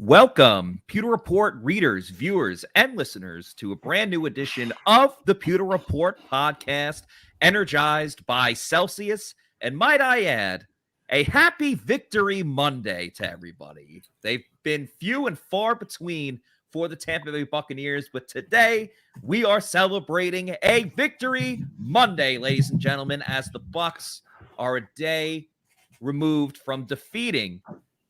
Welcome, Pewter Report readers, viewers, and listeners to a brand new edition of the Pewter Report podcast, energized by Celsius. And might I add, a happy Victory Monday to everybody. They've been few and far between for the Tampa Bay Buccaneers, but today we are celebrating a Victory Monday, ladies and gentlemen, as the Bucs are a day removed from defeating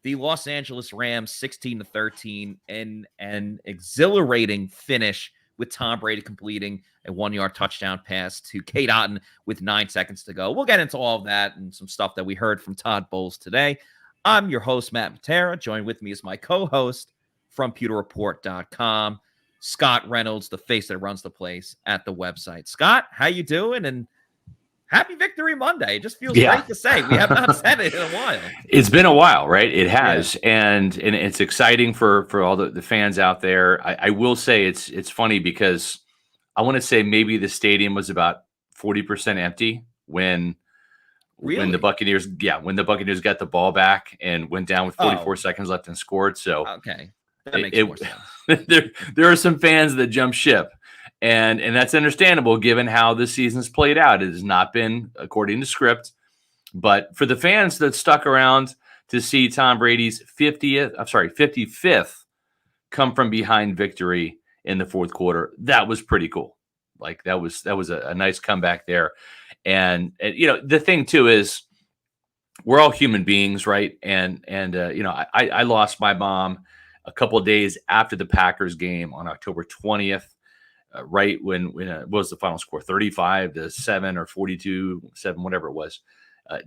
the Los Angeles Rams 16-13 in an exhilarating finish with Tom Brady completing a 1-yard touchdown pass to Cade Otton with 9 seconds to go. We'll get into all of that and some stuff that we heard from Todd Bowles today. I'm your host, Matt Matera. Joined with me is my co-host from pewterreport.com, Scott Reynolds, the face that runs the place at the website. Scott, how you doing? And happy Victory Monday. It just feels great to say. We have not said it in a while. It's been a while, right? It has. Yeah. And it's exciting for all the fans out there. I will say it's funny because I want to say maybe the stadium was about 40% empty when the Buccaneers got the ball back and went down with 44 seconds left and scored. So okay. That makes more sense. there are some fans that jump ship. And that's understandable given how this season's played out. It has not been according to script. But for the fans that stuck around to see Tom Brady's 55th come from behind victory in the fourth quarter, that was pretty cool. Like that was a nice comeback there. And the thing too is we're all human beings, right? And I lost my mom a couple of days after the Packers game on October 20th. Right when what was the final score, 35-7 or 42-7, whatever it was,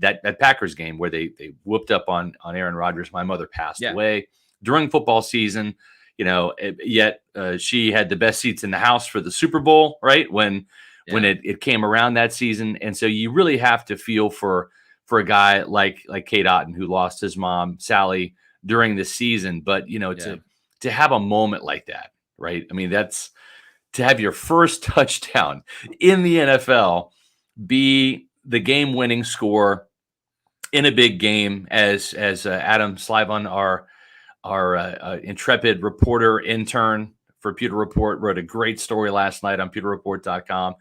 that Packers game where they whooped up on Aaron Rodgers. My mother passed away during football season, yet she had the best seats in the house for the Super Bowl, right? When it came around that season. And so you really have to feel for a guy like Cade Otton, who lost his mom, Sally, during the season. But, to have a moment like that, right? I mean, that's to have your first touchdown in the NFL be the game-winning score in a big game, as Adam Slyvon, our intrepid reporter intern for Pewter Report, wrote a great story last night on pewterreport.com.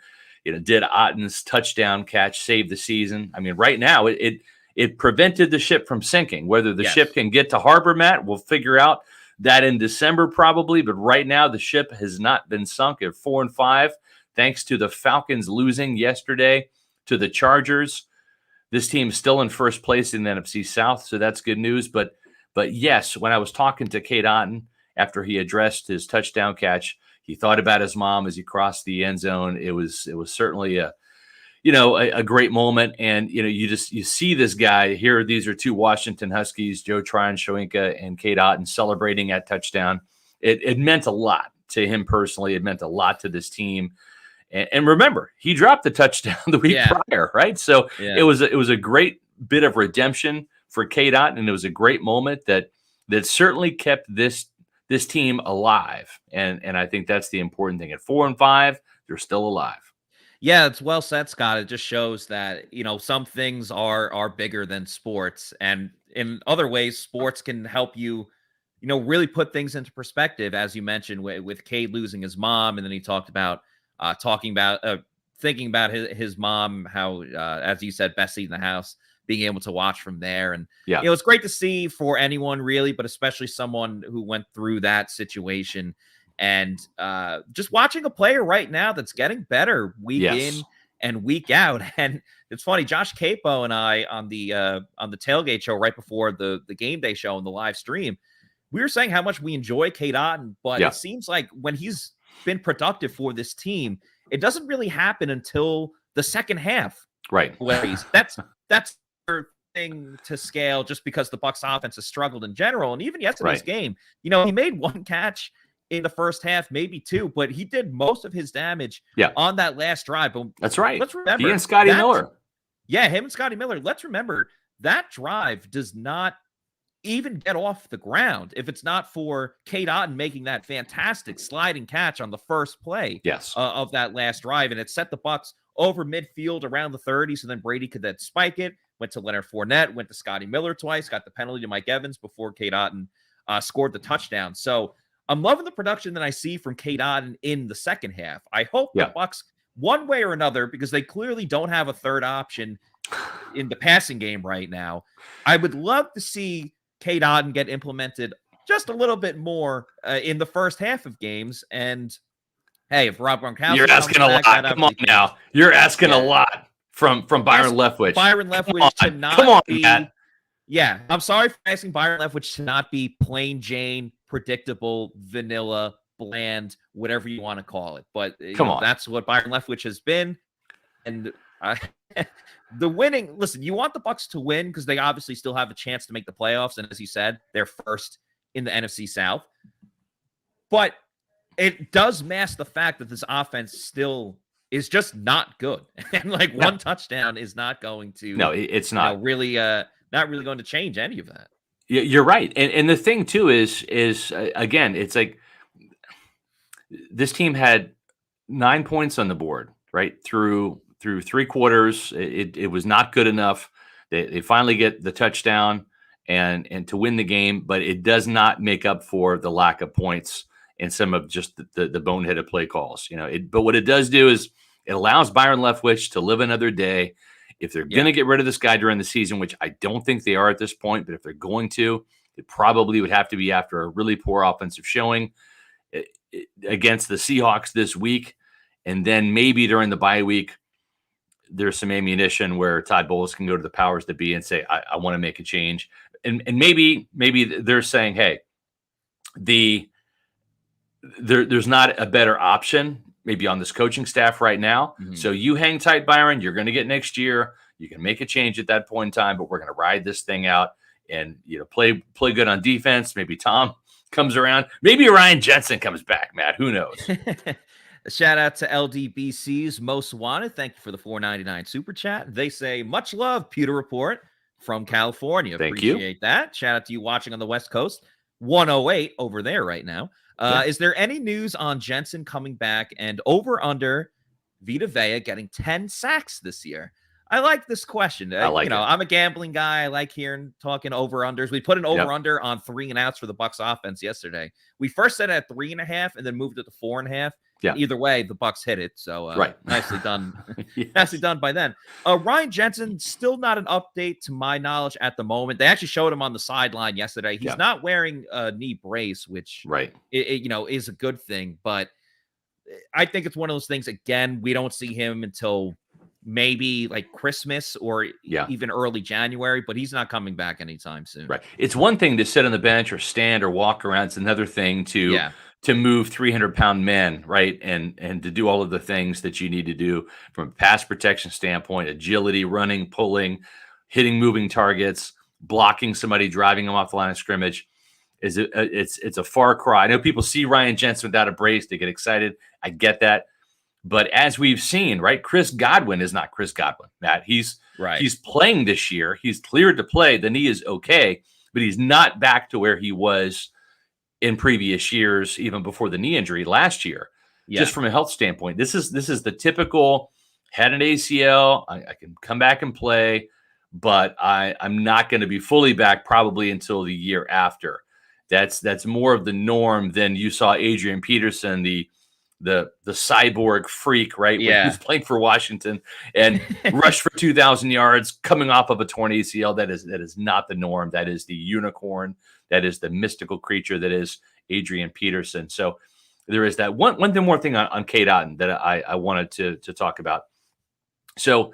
Did Otton's touchdown catch save the season? I mean, right now it prevented the ship from sinking. Whether the ship can get to harbor, Matt, we'll figure out that in December probably, but right now the ship has not been sunk at 4-5, thanks to the Falcons losing yesterday to the Chargers. This team's still in first place in the NFC South, so that's good news. But yes, when I was talking to Cade Otton after he addressed his touchdown catch, he thought about his mom as he crossed the end zone. It was certainly a great moment. And, you see this guy here. These are two Washington Huskies, Joe Tryon-Shoyinka and Cade Otton, celebrating that touchdown. It meant a lot to him personally. It meant a lot to this team. And remember, he dropped the touchdown the week prior, right? So it was a great bit of redemption for Cade Otton, and it was a great moment that certainly kept this team alive. And I think that's the important thing. At 4-5, they're still alive. Yeah, it's well said, Scott. It just shows that, some things are bigger than sports. And in other ways, sports can help you, really put things into perspective. As you mentioned with Cade losing his mom. And then he talked about thinking about his mom, how, as you said, best seat in the house, being able to watch from there. And, it's great to see for anyone really, but especially someone who went through that situation. And just watching a player right now that's getting better week in and week out. And it's funny, Josh Capo and I on the tailgate show right before the game day show and the live stream, we were saying how much we enjoy Cade Otton, but it seems like when he's been productive for this team, it doesn't really happen until the second half. Right. That's their thing to scale, just because the Bucs offense has struggled in general. And even yesterday's game, he made one catch in the first half, maybe two, but he did most of his damage on that last drive. But that's right. Let's remember, he and Scotty Miller. Yeah, him and Scotty Miller. Let's remember that drive does not even get off the ground if it's not for Cade Otton making that fantastic sliding catch on the first play of that last drive. And it set the Bucs over midfield around the 30, so then Brady could then spike it, went to Leonard Fournette, went to Scotty Miller twice, got the penalty to Mike Evans before Cade Otton scored the touchdown. So I'm loving the production that I see from Cade Otton in the second half. I hope the Bucs, one way or another, because they clearly don't have a third option in the passing game right now, I would love to see Cade Otton get implemented just a little bit more in the first half of games. And hey, if Rob Gronkowski, you're asking a lot. Come on now, you're asking a lot from Byron Leftwich. Byron Leftwich to not be. Matt. Yeah, I'm sorry for asking Byron Leftwich to not be plain Jane, predictable, vanilla, bland, whatever you want to call it. But come on, that's what Byron Leftwich has been. And the winning. Listen, you want the Bucs to win because they obviously still have a chance to make the playoffs, and as you said, they're first in the NFC South. But it does mask the fact that this offense still is just not good, and like one touchdown is not going to. No, it's not really. Not really going to change any of that. You're right, and the thing too is again, it's like this team had 9 points on the board right through 3 quarters. It was not good enough. They finally get the touchdown and to win the game, but it does not make up for the lack of points and some of just the boneheaded play calls. But what it does do is it allows Byron Leftwich to live another day. If they're going to get rid of this guy during the season, which I don't think they are at this point, but if they're going to, it probably would have to be after a really poor offensive showing against the Seahawks this week. And then maybe during the bye week, there's some ammunition where Todd Bowles can go to the powers that be and say, I want to make a change. And maybe they're saying, hey, there's not a better option maybe on this coaching staff right now. Mm-hmm. So you hang tight, Byron. You're going to get next year. You can make a change at that point in time, but we're going to ride this thing out and play good on defense. Maybe Tom comes around. Maybe Ryan Jensen comes back, Matt. Who knows? Shout out to LDBC's Most Wanted. Thank you for the $4.99 super chat. They say, much love, Pewter Report from California. Thank Appreciate you. that. Shout out to you watching on the West Coast. 108 over there right now. Is there any news on Jensen coming back and over under Vita Vea getting 10 sacks this year? I like this question. I like it. I'm a gambling guy. I like talking over unders. We put an over under on 3 and outs for the Bucs offense yesterday. We first set it at 3.5 and then moved it to 4.5. Yeah. Either way, the Bucs hit it. So nicely done. Yes. Nicely done by then. Ryan Jensen, still not an update to my knowledge at the moment. They actually showed him on the sideline yesterday. He's not wearing a knee brace, which is a good thing. But I think it's one of those things. Again, we don't see him until maybe like Christmas or even early January, but he's not coming back anytime soon. Right. It's one thing to sit on the bench or stand or walk around. It's another thing to move 300-pound men, right? And to do all of the things that you need to do from a pass protection standpoint, agility, running, pulling, hitting moving targets, blocking somebody, driving them off the line of scrimmage. It's a far cry. I know people see Ryan Jensen without a brace, they get excited. I get that. But as we've seen, right, Chris Godwin is not Chris Godwin, Matt. He's playing this year. He's cleared to play. The knee is okay, but he's not back to where he was in previous years, even before the knee injury last year. Just from a health standpoint, this is the typical had an ACL. I can come back and play, but I'm not going to be fully back probably until the year after. That's more of the norm than you saw Adrian Peterson, the cyborg freak, right? When he was playing for Washington and rushed for 2,000 yards coming off of a torn ACL. That is not the norm. That is the unicorn. That is the mystical creature that is Adrian Peterson. So there is that. One more thing on Cade Otton that I wanted to talk about. So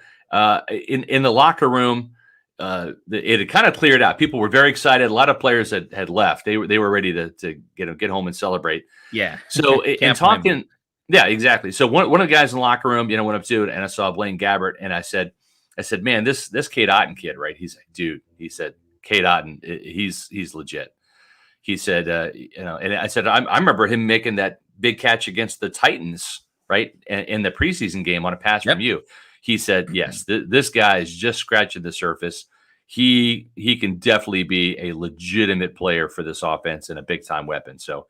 in the locker room, it had kind of cleared out. People were very excited. A lot of players had left. They were ready to get home and celebrate. Yeah. So in talking, exactly. So one of the guys in the locker room, went up to it and I saw Blaine Gabbert and I said, man, this Cade Otton kid, right? He's like, dude. He said, Cade Otton, he's legit. He said, and I said, I remember him making that big catch against the Titans, right, in the preseason game on a pass from you. He said, yes, this guy is just scratching the surface. He can definitely be a legitimate player for this offense and a big time weapon. So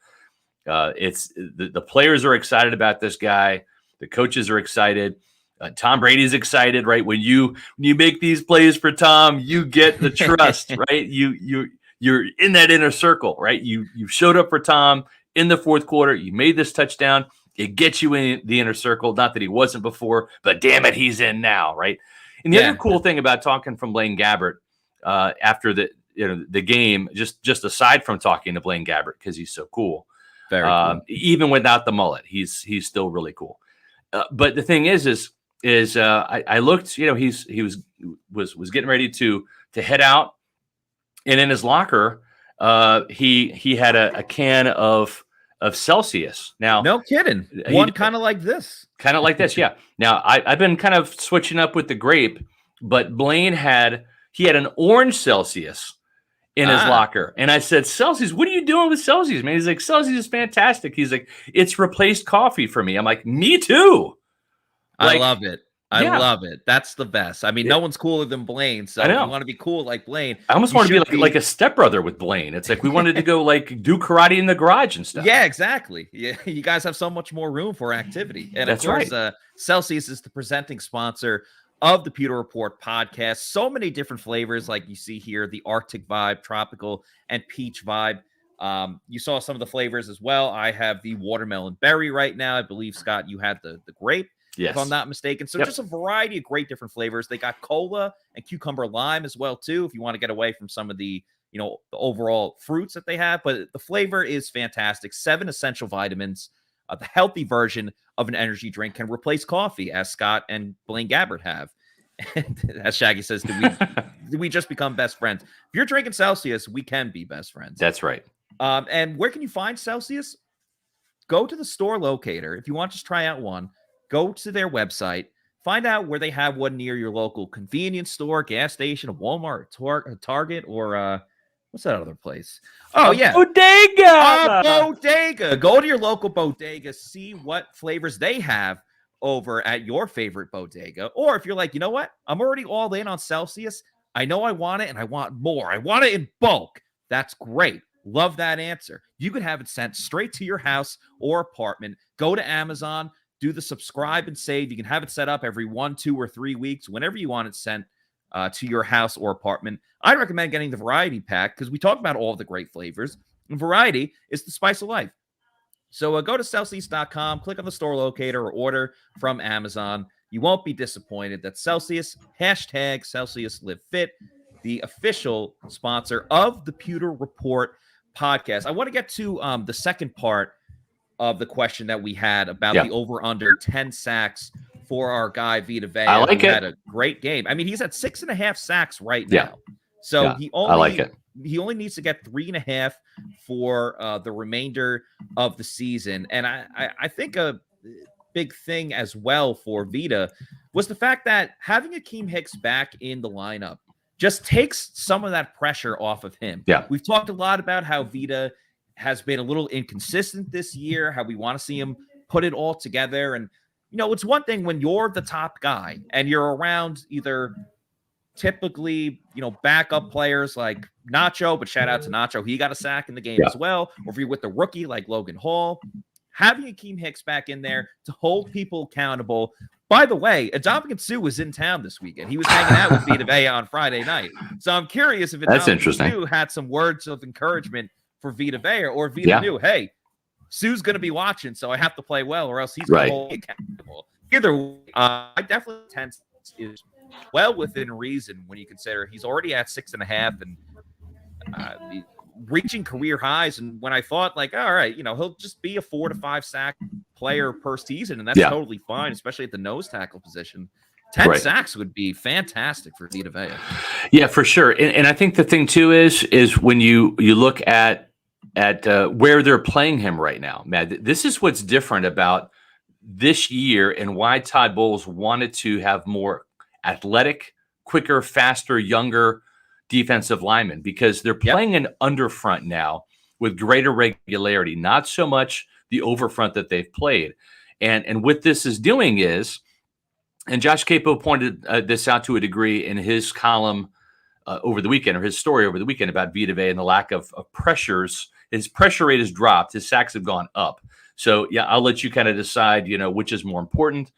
it's the players are excited about this guy. The coaches are excited. Tom Brady's excited, right? When you make these plays for Tom, you get the trust, right? You you're in that inner circle, right? You showed up for Tom in the fourth quarter. You made this touchdown. It gets you in the inner circle. Not that he wasn't before, but damn it, he's in now, right? And the other cool thing about talking from Blaine Gabbert after the game, just aside from talking to Blaine Gabbert, because he's so cool, very cool. Even without the mullet, he's still really cool. But the thing is I looked, he was getting ready to head out, and in his locker, he had a can of Celsius. Now, no kidding. One kind of like this. Kind of like this, yeah. Now, I've been kind of switching up with the grape, but Blaine had an orange Celsius in his locker. And I said, Celsius, what are you doing with Celsius, man? He's like, Celsius is fantastic. He's like, it's replaced coffee for me. I'm like, me too. I love it. I love it. That's the best. I mean, no one's cooler than Blaine. So if you want to be cool like Blaine. I almost want to be like a stepbrother with Blaine. It's like we wanted to go like do karate in the garage and stuff. Yeah, exactly. Yeah, you guys have so much more room for activity. And that's of course, Celsius is the presenting sponsor of the Pewter Report podcast. So many different flavors, like you see here, the Arctic vibe, tropical, and peach vibe. You saw some of the flavors as well. I have the watermelon berry right now. I believe, Scott, you had the grape. Yes. If I'm not mistaken. So just a variety of great different flavors. They got cola and cucumber lime as well, too, if you want to get away from some of the the overall fruits that they have. But the flavor is fantastic. 7 essential vitamins. The healthy version of an energy drink can replace coffee, as Scott and Blaine Gabbert have. And as Shaggy says, do we just become best friends? If you're drinking Celsius, we can be best friends. That's right. And where can you find Celsius? Go to the store locator. If you want to just try out one, go to their website, find out where they have one near your local convenience store, gas station, a Walmart, a Target, or what's that other place? Oh, yeah. Bodega. Bodega. Go to your local bodega, see what flavors they have over at your favorite bodega. Or if you're like, you know what? I'm already all in on Celsius. I know I want it and I want more. I want it in bulk. That's great. Love that answer. You can have it sent straight to your house or apartment. Go to Amazon. Do the subscribe and save. You can have it set up every 1, 2, or 3 weeks, whenever you want it sent to your house or apartment. I'd recommend getting the variety pack because we talk about all of the great flavors. And variety is the spice of life. So go to Celsius.com, click on the store locator, or order from Amazon. You won't be disappointed. That's Celsius, hashtag Celsius Live Fit, the official sponsor of the Pewter Report podcast. I want to get to the second part of the question that we had about the over-under 10 sacks for our guy Vita Vea. I like it. Had a great game. I mean, he's at 6.5 sacks right now. So he only needs to get 3.5 for the remainder of the season. And I think a big thing as well for Vita was the fact that having Akeem Hicks back in the lineup just takes some of that pressure off of him. Yeah. We've talked a lot about how Vita has been a little inconsistent this year, how we want to see him put it all together. And, it's one thing when you're the top guy and you're around either typically, backup players like Nacho, but shout out to Nacho. He got a sack in the game as well. Or if you're with the rookie like Logan Hall, having Akeem Hicks back in there to hold people accountable. By the way, Ndamukong Suh was in town this weekend. He was hanging out with Vita Vea on Friday night. So I'm curious if Ndamukong Suh had some words of encouragement for Vita Vea, or Vita knew, hey, Sue's going to be watching, so I have to play well, or else he's going to hold me accountable. Either way, I definitely think is well within reason when you consider he's already at 6.5 and reaching career highs. And when I thought, like, all right, he'll just be a 4 to 5 sack player per season, and that's totally fine, especially at the nose tackle position. 10 sacks would be fantastic for Vita Vea. Yeah, for sure. And I think the thing too is when you look at where they're playing him right now, Matt, this is what's different about this year and why Todd Bowles wanted to have more athletic, quicker, faster, younger defensive linemen, because they're playing an underfront now with greater regularity, not so much the overfront that they've played. And what this is doing is, and Josh Capo pointed this out to a degree in his column over the weekend, or his story over the weekend about Vita Vea and the lack of pressures. His pressure rate has dropped. His sacks have gone up. So, I'll let you kind of decide, which is more important.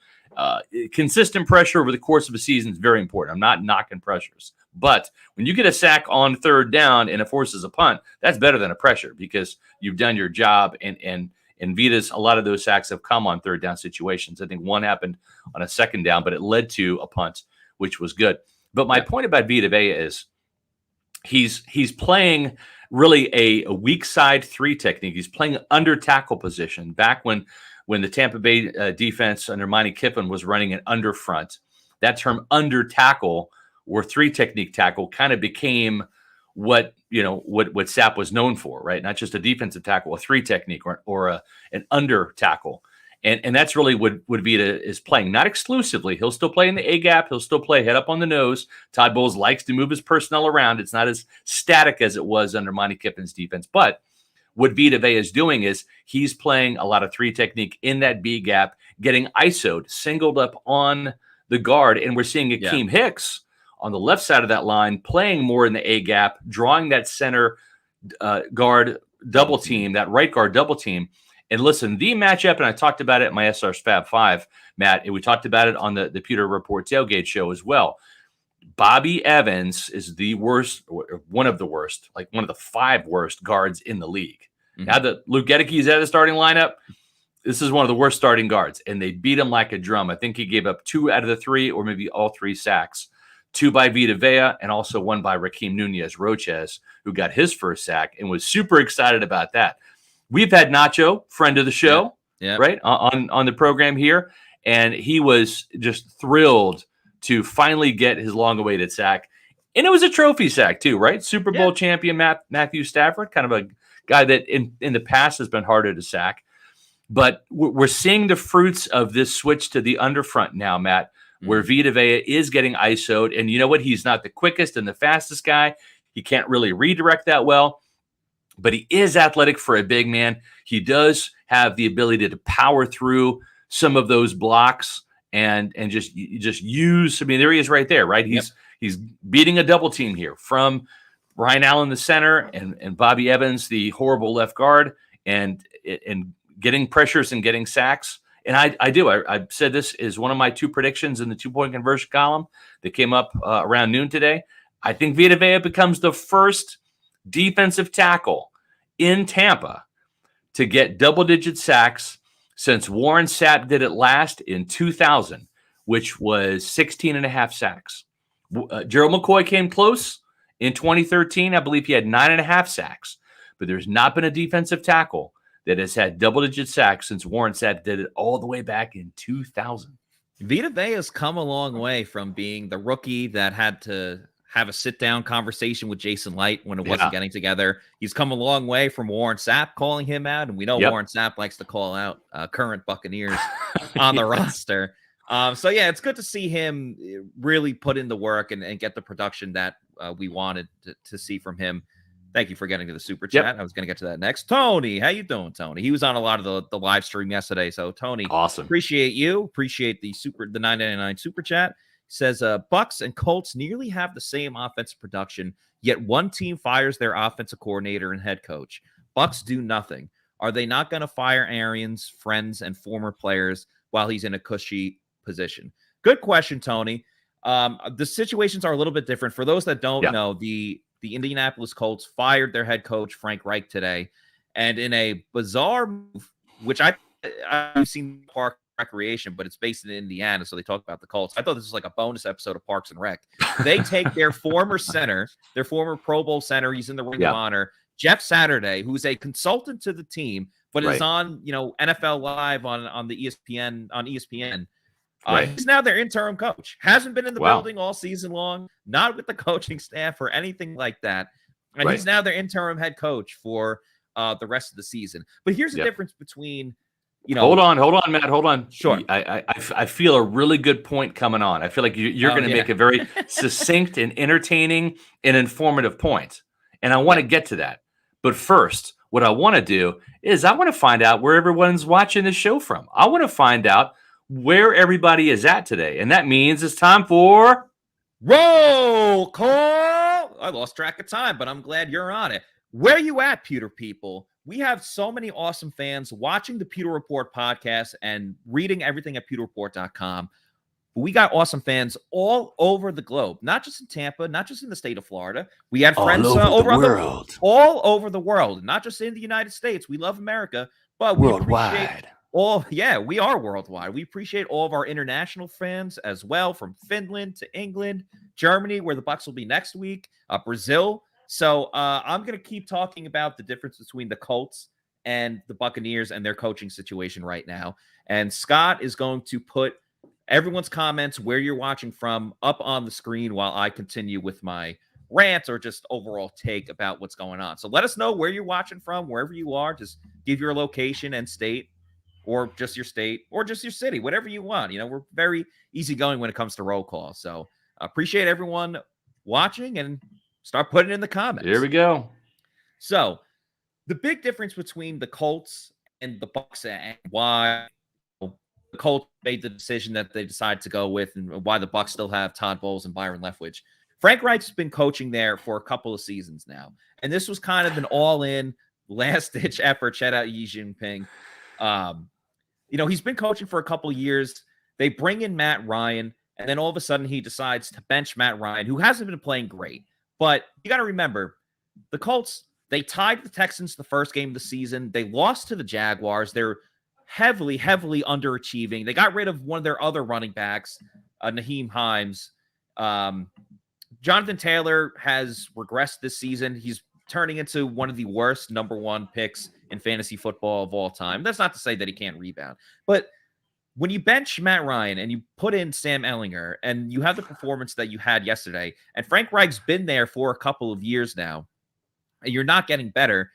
Consistent pressure over the course of a season is very important. I'm not knocking pressures, But when you get a sack on third down and it forces a punt, that's better than a pressure because you've done your job. And Vita's, a lot of those sacks have come on third down situations. I think one happened on a second down, but it led to a punt, which was good. But my point about Vita Vea is he's playing really a weak side 3 technique. He's playing under tackle position. Back when the Tampa Bay defense under Monty Kiffin was running an under front, that term under tackle or 3 technique tackle kind of became what Sapp was known for, right? Not just a defensive tackle, a 3 technique or an under tackle. And that's really what Vita is playing. Not exclusively. He'll still play in the A gap. He'll still play head up on the nose. Todd Bowles likes to move his personnel around. It's not as static as it was under Monty Kiffin's defense. But what Vita Vea is doing is he's playing a lot of 3 technique in that B gap, getting ISO'd, singled up on the guard. And we're seeing Akeem Hicks on the left side of that line playing more in the A gap, drawing that center guard double team, that right guard double team. And listen, the matchup, and I talked about it at my SR's Fab 5, Matt, and we talked about it on the Pewter Report tailgate show as well. Bobby Evans is the worst, or one of the worst, like one of the 5 worst guards in the league. Mm-hmm. Now that Luke Gedecke's out of the starting lineup, this is one of the worst starting guards, and they beat him like a drum. I think he gave up 2 out of the 3, or maybe all 3 sacks. 2 by Vita Vea, and also 1 by Raheem Nunez-Roches, who got his first sack and was super excited about that. We've had Nacho, friend of the show, right, on the program here, and he was just thrilled to finally get his long-awaited sack. And it was a trophy sack too, right? Super Bowl champion Matthew Stafford, kind of a guy that in the past has been harder to sack. But we're seeing the fruits of this switch to the underfront now, Matt, where Vita Vea is getting ISO'd. And you know what? He's not the quickest and the fastest guy. He can't really redirect that well. But he is athletic for a big man. He does have the ability to power through some of those blocks and just use. I mean, there he is right there, right? He's beating a double team here from Ryan Allen, the center, and Bobby Evans, the horrible left guard, and getting pressures and getting sacks. And I said this is one of my 2 predictions in the 2-point conversion column that came up around noon today. I think Vita Vea becomes the first defensive tackle in Tampa to get double-digit sacks since Warren Sapp did it last in 2000, which was 16 and a half sacks. Gerald McCoy came close in 2013. I believe he had 9.5 sacks, but there's not been a defensive tackle that has had double-digit sacks since Warren Sapp did it all the way back in 2000. Vita Vea has come a long way from being the rookie that had to have a sit-down conversation with Jason Light when it wasn't getting together. He's come a long way from Warren Sapp calling him out, and we know Warren Sapp likes to call out current Buccaneers on the roster. So, it's good to see him really put in the work and get the production that we wanted to see from him. Thank you for getting to the super chat. I was going to get to that next. Tony, how you doing, Tony? He was on a lot of the live stream yesterday. So, Tony, awesome. Appreciate you. Appreciate the $9.99 super chat. Says Bucs and Colts nearly have the same offensive production, yet one team fires their offensive coordinator and head coach. Bucs do nothing. Are they not going to fire Arians, friends, and former players while he's in a cushy position? Good question, Tony. The situations are a little bit different. For those that don't know, the Indianapolis Colts fired their head coach, Frank Reich, today. And in a bizarre move, which I've seen Park Recreation, but it's based in Indiana, so they talk about the Colts. I thought this was like a bonus episode of Parks and Rec. They take their former center, their former Pro Bowl center, he's in the Ring of Honor, Jeff Saturday, who's a consultant to the team, but is on NFL Live on the ESPN. He's now their interim coach. Hasn't been in the building all season long, not with the coaching staff or anything like that. And he's now their interim head coach for the rest of the season. But here's the difference between hold on, Matt. Hold on. Sure. I feel a really good point coming on. I feel like you're going to make a very succinct and entertaining and informative point. And I want to get to that. But first, what I want to do is I want to find out where everyone's watching this show from. I want to find out where everybody is at today. And that means it's time for roll call. I lost track of time, but I'm glad you're on it. Where you at, Pewter people? We have so many awesome fans watching the Pewter Report podcast and reading everything at pewterreport.com. but we got awesome fans all over the globe, not just in Tampa, not just in the state of Florida. We had friends all over the world. all over the world, not just in the United States. We love America, but we appreciate we are worldwide. We appreciate all of our international fans as well, from Finland to England, Germany, where the Bucs will be next week, Brazil. So I'm going to keep talking about the difference between the Colts and the Buccaneers and their coaching situation right now. And Scott is going to put everyone's comments, where you're watching from, up on the screen while I continue with my rant or just overall take about what's going on. So let us know where you're watching from, wherever you are. Just give your location and state, or just your state, or just your city, whatever you want. You know, we're very easygoing when it comes to roll call. So appreciate everyone watching, and start putting in the comments. Here we go. So the big difference between the Colts and the Bucs, and why the Colts made the decision that they decided to go with, and why the Bucs still have Todd Bowles and Byron Leftwich. Frank Reich's been coaching there for a couple of seasons now, and this was kind of an all-in, last-ditch effort. Shout out Xi Jinping. You know, he's been coaching for a couple of years. They bring in Matt Ryan, and then all of a sudden he decides to bench Matt Ryan, who hasn't been playing great. But you got to remember, the Colts, they tied the Texans the first game of the season. They lost to the Jaguars. They're heavily, heavily underachieving. They got rid of one of their other running backs, Naheem Hines. Jonathan Taylor has regressed this season. He's turning into one of the worst number one picks in fantasy football of all time. That's not to say that he can't rebound. But when you bench Matt Ryan and you put in Sam Ehlinger, and you have the performance that you had yesterday, and Frank Reich's been there for a couple of years now, and you're not getting better,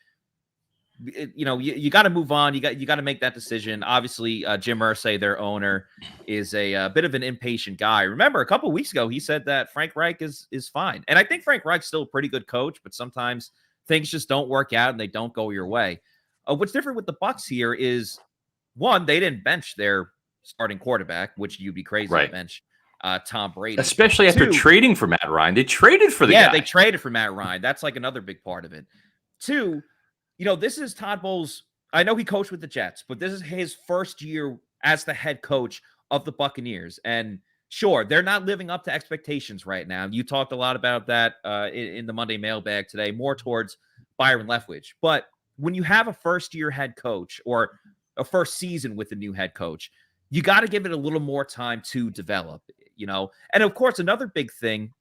you got to move on. You got to make that decision. Obviously, Jim Irsay, their owner, is a bit of an impatient guy. Remember, a couple of weeks ago, he said that Frank Reich is fine. And I think Frank Reich's still a pretty good coach, but sometimes things just don't work out and they don't go your way. What's different with the Bucs here is, one, they didn't bench their starting quarterback, which you'd be crazy to bench Tom Brady. Especially after trading for Matt Ryan. They traded for the guy. Yeah, they traded for Matt Ryan. That's like another big part of it. Two, this is Todd Bowles. I know he coached with the Jets, but this is his first year as the head coach of the Buccaneers. And sure, they're not living up to expectations right now. You talked a lot about that in the Monday mailbag today, more towards Byron Leftwich. But when you have a first-year head coach, or a first season with a new head coach, you got to give it a little more time to develop, And of course, another big thing,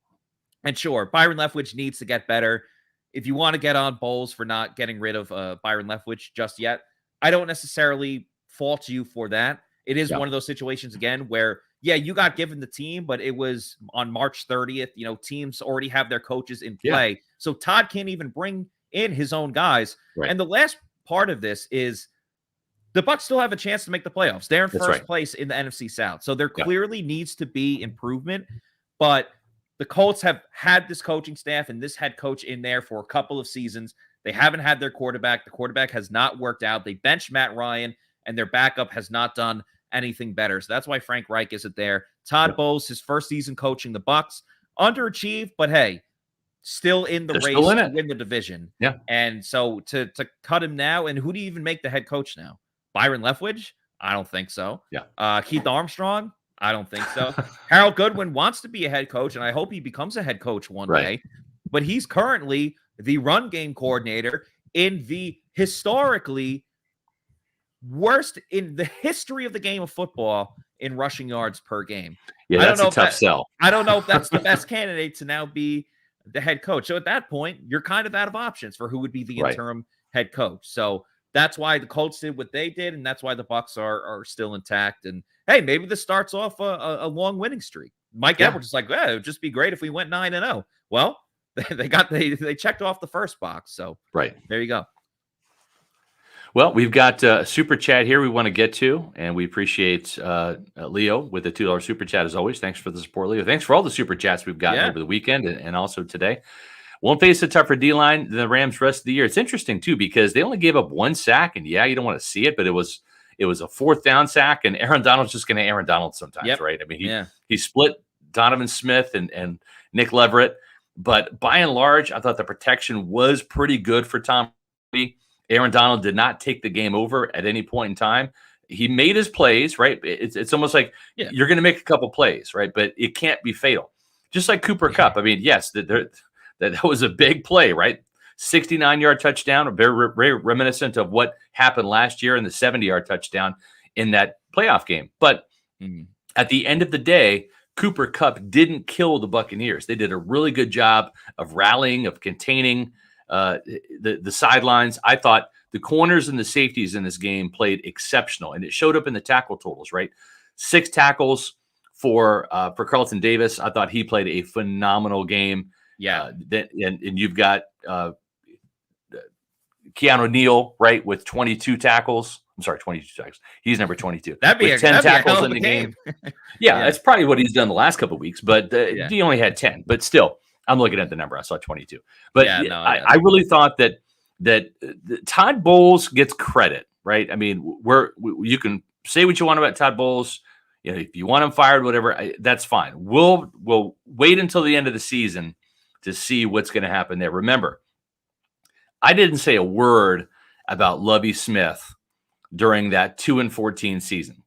and sure, Byron Leftwich needs to get better. If you want to get on Bowles for not getting rid of Byron Leftwich just yet, I don't necessarily fault you for that. It is one of those situations, again, where, you got given the team, but it was on March 30th. Teams already have their coaches in play. Yeah. So Todd can't even bring in his own guys. Right. And the last part of this is, the Bucs still have a chance to make the playoffs. They're in first place in the NFC South. So there clearly needs to be improvement. But the Colts have had this coaching staff and this head coach in there for a couple of seasons. They haven't had their quarterback. The quarterback has not worked out. They benched Matt Ryan, and their backup has not done anything better. So that's why Frank Reich isn't there. Todd Bowles, his first season coaching the Bucs, underachieved, but hey, still in the race to win the division. Yeah. And so to cut him now, and who do you even make the head coach now? Byron Leftwich? I don't think so. Yeah. Keith Armstrong? I don't think so. Harold Goodwin wants to be a head coach, and I hope he becomes a head coach one day. But he's currently the run game coordinator in the historically worst in the history of the game of football in rushing yards per game. Yeah, that's a tough sell. I don't know if that's the best candidate to now be the head coach. So at that point, you're kind of out of options for who would be the interim head coach. So that's why the Colts did what they did, and that's why the Bucs are still intact. And hey, maybe this starts off a long winning streak. Mike Edwards is like, it would just be great if we went 9-0. Well, they checked off the first box. So there you go. Well, we've got a super chat here we want to get to, and we appreciate Leo with the $2 super chat as always. Thanks for the support, Leo. Thanks for all the super chats we've gotten over the weekend and also today. Won't face a tougher D-line than the Rams rest of the year. It's interesting, too, because they only gave up one sack, and you don't want to see it, but it was a fourth down sack, and Aaron Donald's just going to Aaron Donald sometimes, right? I mean, he split Donovan Smith and Nick Leverett, but by and large, I thought the protection was pretty good for Tom Brady. Aaron Donald did not take the game over at any point in time. he made his plays, right? It's almost like you're going to make a couple plays, right? But it can't be fatal. Just like Cooper Kupp. I mean, yes, that was a big play, right? 69-yard touchdown, very reminiscent of what happened last year in the 70-yard touchdown in that playoff game. But at the end of the day, Cooper Kupp didn't kill the Buccaneers. They did a really good job of rallying, of containing the sidelines. I thought the corners and the safeties in this game played exceptional, and it showed up in the tackle totals, right? 6 tackles for Carlton Davis. I thought he played a phenomenal game. Yeah. And you've got Keanu Neal, right, with 22 tackles. I'm sorry, 22 tackles. He's number 22. That'd be 10 tackles in the game. Yeah, that's probably what he's done the last couple of weeks, but he only had 10. But still, I'm looking at the number. I saw 22. But I really thought that Todd Bowles gets credit, right? I mean, you can say what you want about Todd Bowles. You know, if you want him fired, whatever, that's fine. We'll wait until the end of the season to see what's going to happen there. Remember, I didn't say a word about Lovie Smith during that 2-14 season,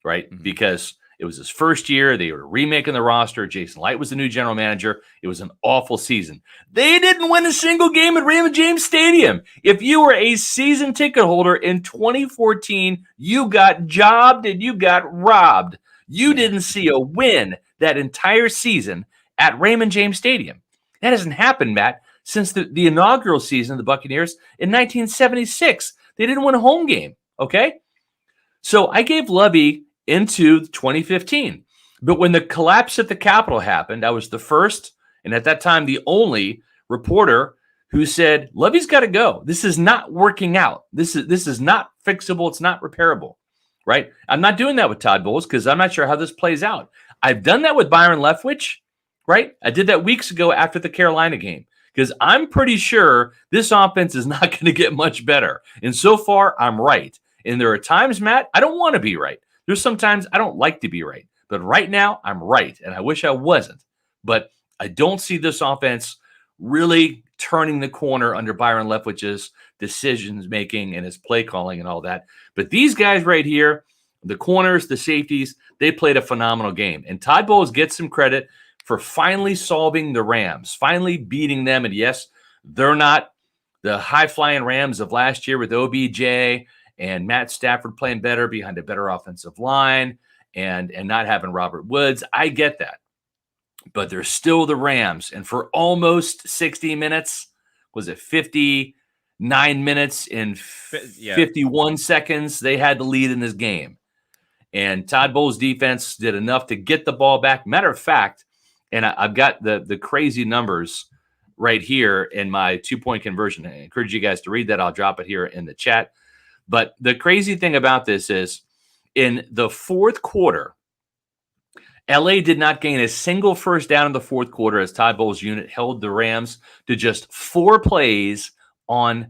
right? Because it was his first year. They were remaking the roster. Jason Light was the new general manager. It was an awful season. They didn't win a single game at Raymond James Stadium. If you were a season ticket holder in 2014, you got jobbed and you got robbed. You didn't see a win that entire season at Raymond James Stadium. That hasn't happened, Matt, since the inaugural season of the Buccaneers in 1976. They didn't win a home game, okay? So I gave Lovie into 2015. But when the collapse at the Capitol happened, I was the first, and at that time, the only reporter who said, Lovie's got to go. This is not working out. This is not fixable. It's not repairable, right? I'm not doing that with Todd Bowles because I'm not sure how this plays out. I've done that with Byron Leftwich, right? I did that weeks ago after the Carolina game because I'm pretty sure this offense is not going to get much better. And so far, I'm right. And there are times, Matt, I don't want to be right. There's sometimes I don't like to be right. But right now, I'm right. And I wish I wasn't. But I don't see this offense really turning the corner under Byron Leftwich's decisions making and his play calling and all that. But these guys right here, the corners, the safeties, they played a phenomenal game. And Todd Bowles gets some credit for finally solving the Rams, finally beating them. And yes, they're not the high-flying Rams of last year with OBJ and Matt Stafford playing better behind a better offensive line and not having Robert Woods. I get that. But they're still the Rams. And for almost 60 minutes, was it 59 minutes and 51 seconds, they had the lead in this game. And Todd Bowles' defense did enough to get the ball back. Matter of fact, and I've got the crazy numbers right here in my 2-point conversion. I encourage you guys to read that. I'll drop it here in the chat. But the crazy thing about this is in the fourth quarter, LA did not gain a single first down in the fourth quarter as Todd Bowles' unit held the Rams to just 4 yards on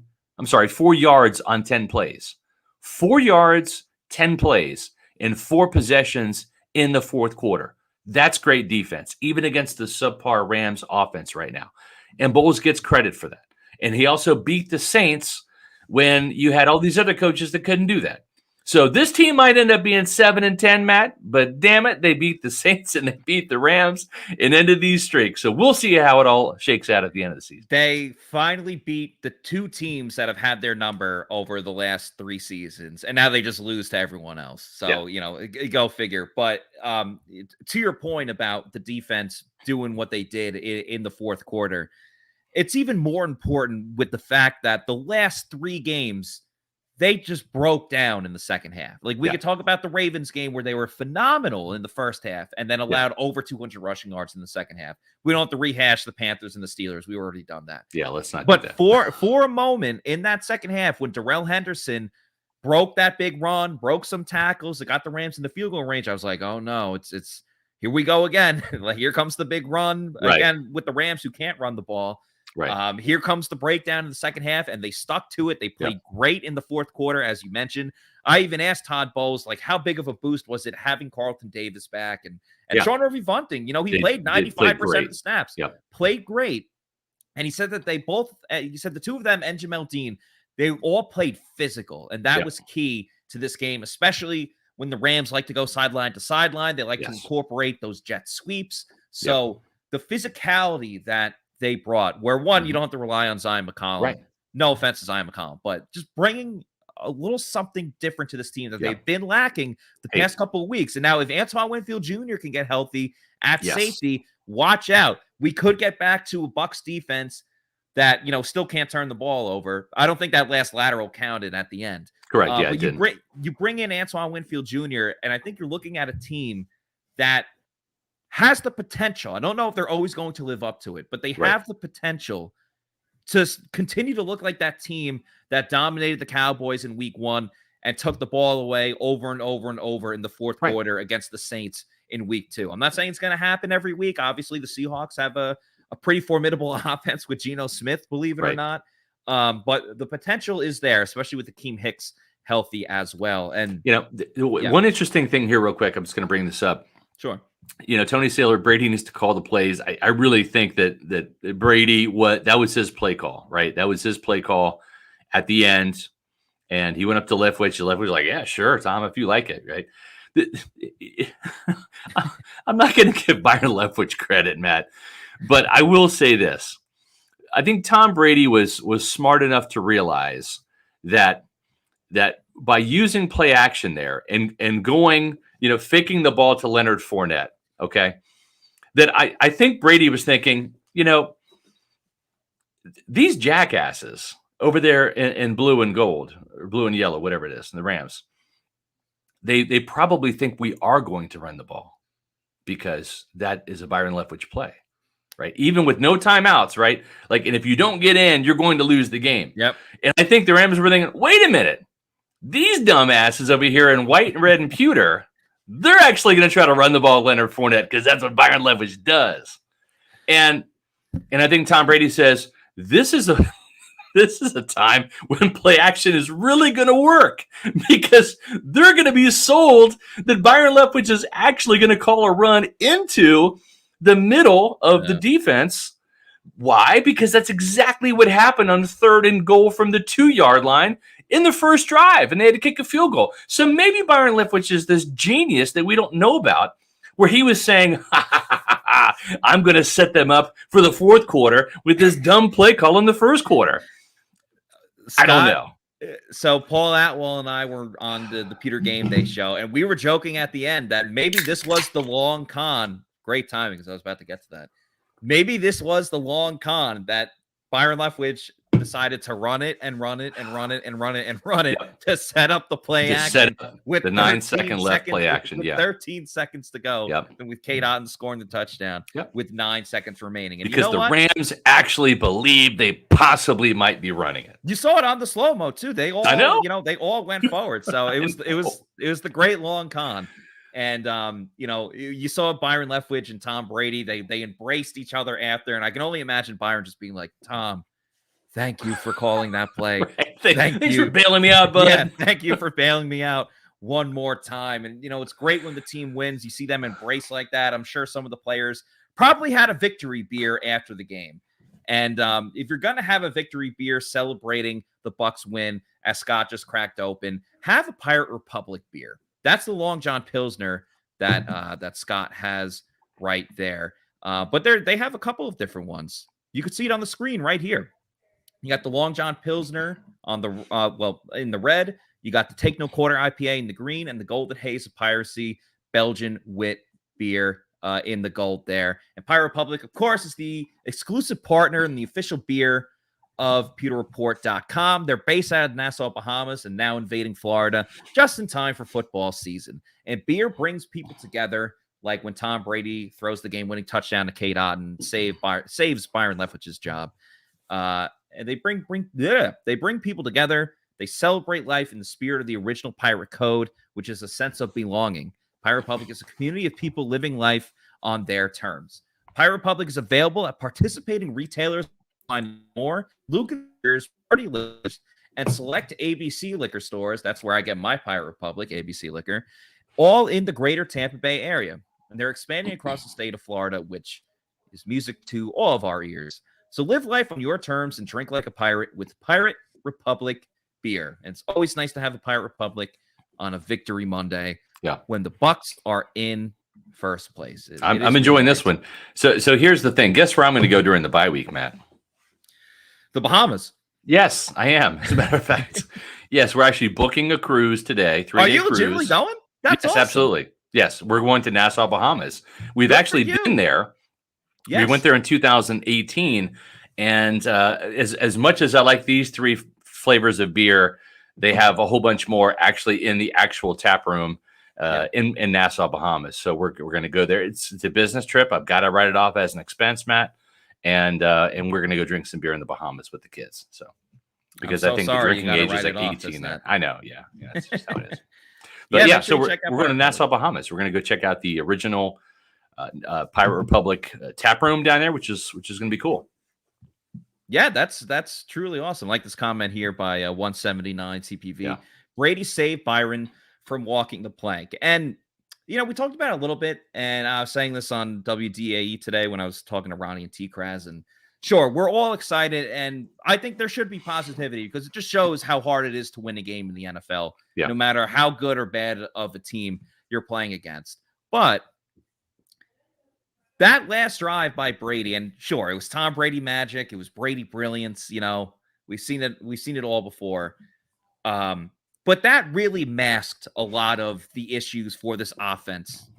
10 plays. 4 yards, 10 plays, and 4 possessions in the fourth quarter. That's great defense, even against the subpar Rams offense right now. And Bowles gets credit for that. And he also beat the Saints when you had all these other coaches that couldn't do that. So this team might end up being 7-10, Matt, but damn it, they beat the Saints and they beat the Rams and ended these streaks. So we'll see how it all shakes out at the end of the season. They finally beat the 2 teams that have had their number over the last 3 seasons, and now they just lose to everyone else. So, go figure. But to your point about the defense doing what they did in the fourth quarter, it's even more important with the fact that the last 3 games, they just broke down in the second half. Like we could talk about the Ravens game where they were phenomenal in the first half and then allowed over 200 rushing yards in the second half. We don't have to rehash the Panthers and the Steelers. We've already done that. Yeah, let's not do that. But for a moment in that second half when Darrell Henderson broke that big run, broke some tackles, it got the Rams in the field goal range, I was like, oh no, it's here we go again. Like here comes the big run again with the Rams who can't run the ball. Right. Here comes the breakdown in the second half, and they stuck to it. They played great in the fourth quarter, as you mentioned. I even asked Todd Bowles, like, how big of a boost was it having Carlton Davis back and Sean Irving-Bunting? He played 95% of the snaps, played great. And he said that they both, he said the 2 of them and Jamel Dean, they all played physical, and that was key to this game, especially when the Rams like to go sideline to sideline. They like to incorporate those jet sweeps. So the physicality that they brought, where one, you don't have to rely on Zion McCollum. Right. No offense to Zion McCollum, but just bringing a little something different to this team that they've been lacking the past couple of weeks. And now if Antoine Winfield Jr. can get healthy at safety, watch out. We could get back to a Bucs defense that, still can't turn the ball over. I don't think that last lateral counted at the end. Correct. But you bring in Antoine Winfield Jr., and I think you're looking at a team that has the potential. I don't know if they're always going to live up to it, but they have the potential to continue to look like that team that dominated the Cowboys in week 1 and took the ball away over and over and over in the fourth quarter against the Saints in week 2. I'm not saying it's going to happen every week. Obviously, the Seahawks have a pretty formidable offense with Geno Smith, believe it or not. But the potential is there, especially with Akeem Hicks healthy as well. And one interesting thing here real quick, I'm just going to bring this up. Sure. Tony Saylor, Brady needs to call the plays. I really think that Brady, that was his play call, right? That was his play call at the end. And he went up to Leftwich. Leftwich was like, yeah, sure, Tom, if you like it, right? I'm not going to give Byron Leftwich credit, Matt, but I will say this. I think Tom Brady was smart enough to realize that by using play action there and going, faking the ball to Leonard Fournette, okay, that I think Brady was thinking, these jackasses over there in blue and gold, or blue and yellow, whatever it is, in the Rams, they probably think we are going to run the ball because that is a Byron Leftwich play, right? Even with no timeouts, right? Like, and if you don't get in, you're going to lose the game. Yep. And I think the Rams were thinking, wait a minute, these dumbasses over here in white and red and pewter, they're actually going to try to run the ball Leonard Fournette because that's what Byron Leftwich does. And I think Tom Brady says, this is a time when play action is really going to work because they're going to be sold that Byron Leftwich is actually going to call a run into the middle of the defense. Why? Because that's exactly what happened on 3rd and goal from the 2-yard line in the first drive, and they had to kick a field goal. So maybe Byron Leftwich is this genius that we don't know about, where he was saying, I'm going to set them up for the fourth quarter with this dumb play call in the first quarter. Scott, I don't know. So Paul Atwell and I were on the Peter Game Day show, and we were joking at the end that maybe this was the long con. Great timing, because I was about to get to that. Maybe this was the long con that Byron Leftwich decided to run it and run it and run it and run it and run it to set up the play action with the 9-second left play action. 13 seconds to go. Yep. And with Cade Otton scoring the touchdown with 9 seconds remaining. And because the Rams actually believed they possibly might be running it. You saw it on the slow-mo too. They all, they all went forward. So it was the great long con. And, you saw Byron Leftwich and Tom Brady. They embraced each other after. And I can only imagine Byron just being like, Tom, thank you for calling that play. Thanks for bailing me out, bud. Yeah, thank you for bailing me out one more time. And, it's great when the team wins. You see them embrace like that. I'm sure some of the players probably had a victory beer after the game. And if you're going to have a victory beer celebrating the Bucs win, as Scott just cracked open, have a Pirate Republic beer. That's the Long John Pilsner that Scott has right there. But they have a couple of different ones. You can see it on the screen right here. You got the Long John Pilsner on the in the red. You got the Take No Quarter IPA in the green, and the Golden Haze of Piracy Belgian Wit beer in the gold there. And Pirate Republic, of course, is the exclusive partner and the official beer of PewterReport.com. They're based out of Nassau, Bahamas, and now invading Florida just in time for football season. And beer brings people together, like when Tom Brady throws the game-winning touchdown to Cade Otton, saves Byron Leftwich's job. And they bring people together. They celebrate life in the spirit of the original pirate code, which is a sense of belonging. Pirate Republic is a community of people living life on their terms. Pirate Republic is available at participating retailers. Find more Lucas Party Liquors and select ABC liquor stores. That's where I get my Pirate Republic ABC liquor, all in the greater Tampa Bay area. And they're expanding across the state of Florida, which is music to all of our ears. So live life on your terms and drink like a pirate with Pirate Republic beer. And it's always nice to have a Pirate Republic on a victory Monday. Yeah. When the Bucs are in first place. I'm enjoying this one. So here's the thing. Guess where I'm going to go during the bye week, Matt? The Bahamas. Yes, I am. As a matter of fact, yes, we're actually booking a cruise today. 3-day Are you cruise. legitimately going? That's yes, awesome. Absolutely. Yes, we're going to Nassau, Bahamas. We've actually been there. Yes. We went there in 2018, and as much as I like these three flavors of beer, they have a whole bunch more actually in the actual tap room in Nassau, Bahamas. So we're going to go there. It's a business trip. I've got to write it off as an expense, Matt, and we're going to go drink some beer in the Bahamas with the kids. So because I think the drinking age is like 18 there. I know, yeah, that's just how it is. But so we're going to Nassau, Bahamas. We're going to go check out the original Pirate Republic tap room down there, which is going to be cool. Yeah, that's truly awesome. Like this comment here by 179 CPV. Yeah. Brady saved Byron from walking the plank. And, we talked about it a little bit, and I was saying this on WDAE today when I was talking to Ronnie and T-Kraz. And sure, we're all excited, and I think there should be positivity because it just shows how hard it is to win a game in the NFL, no matter how good or bad of a team you're playing against. But that last drive by Brady, and sure, it was Tom Brady magic. It was Brady brilliance. We've seen it all before. But that really masked a lot of the issues for this offense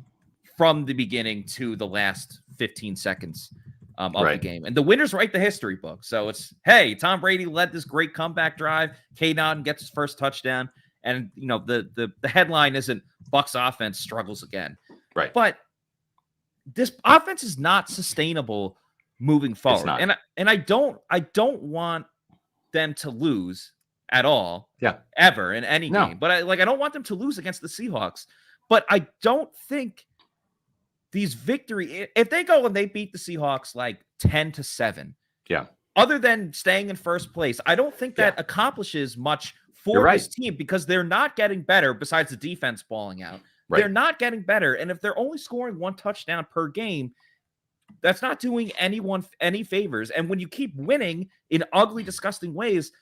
from the beginning to the last 15 seconds of the game. And the winners write the history book. So it's, hey, Tom Brady led this great comeback drive. Cade gets his first touchdown. And, the headline isn't Bucs offense struggles again. Right. But this offense is not sustainable moving forward. And I don't want them to lose at all. Ever in any game. But I don't want them to lose against the Seahawks. But I don't think these if they go and they beat the Seahawks like 10-7. Other than staying in first place, I don't think that accomplishes much for this team because they're not getting better besides the defense balling out. They're not getting better. And if they're only scoring one touchdown per game, that's not doing anyone any favors. And when you keep winning in ugly, disgusting ways,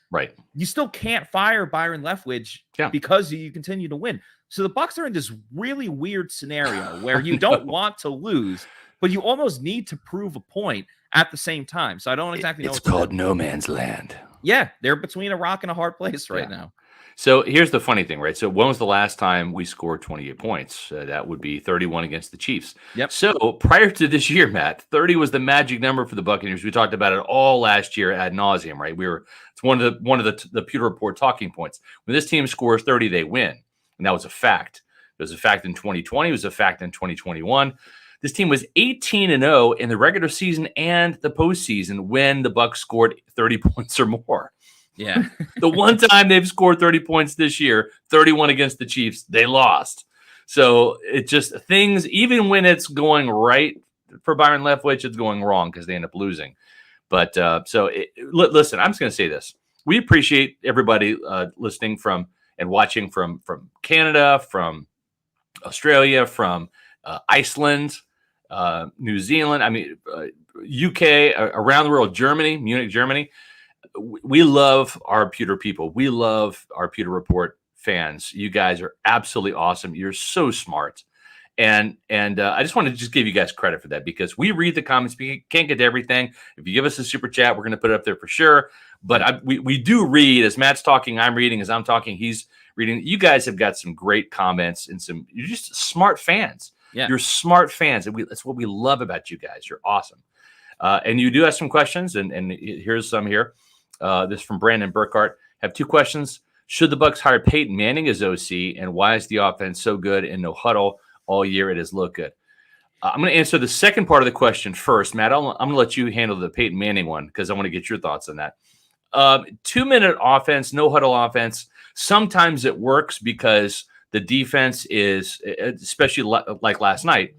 you still can't fire Byron Leftwich because you continue to win. So the Bucs are in this really weird scenario where you don't want to lose, but you almost need to prove a point at the same time. So I don't exactly know. It's called no man's land. Yeah, they're between a rock and a hard place right now. So here's the funny thing, right? So when was the last time we scored 28 points? That would be 31 against the Chiefs. So prior to this year, Matt, 30 was the magic number for the Buccaneers. We talked about it all last year ad nauseum, right? It's one of the Pewter Report talking points. When this team scores 30, they win, and that was a fact. It was a fact in 2020. It was a fact in 2021. This team was 18-0 in the regular season and the postseason when the Bucs scored 30 points or more. Yeah. The one time they've scored 30 points this year, 31 against the Chiefs, they lost. So it just things, even when it's going right for Byron Leftwich, it's going wrong because they end up losing. But listen, I'm just going to say this. We appreciate everybody listening from and watching from Canada, from Australia, from Iceland, New Zealand, UK, around the world, Germany, Munich, Germany. We love our Pewter people. We love our Pewter Report fans. You guys are absolutely awesome. You're so smart. And I just want to just give you guys credit for that because we read the comments. We can't get to everything. If you give us a super chat, we're going to put it up there for sure. But we do read. As Matt's talking, I'm reading. As I'm talking, he's reading. You guys have got some great comments and you're just smart fans. Yeah. You're smart fans. And that's what we love about you guys. You're awesome. And you do have some questions. And here's some here. This from Brandon Burkhart. Have two questions. Should the Bucs hire Peyton Manning as OC? And why is the offense so good in no-huddle all year? It has looked good. I'm going to answer the second part of the question first. Matt, I'm going to let you handle the Peyton Manning one because I want to get your thoughts on that. 2-minute offense, no-huddle offense, sometimes it works because the defense is, especially like last night,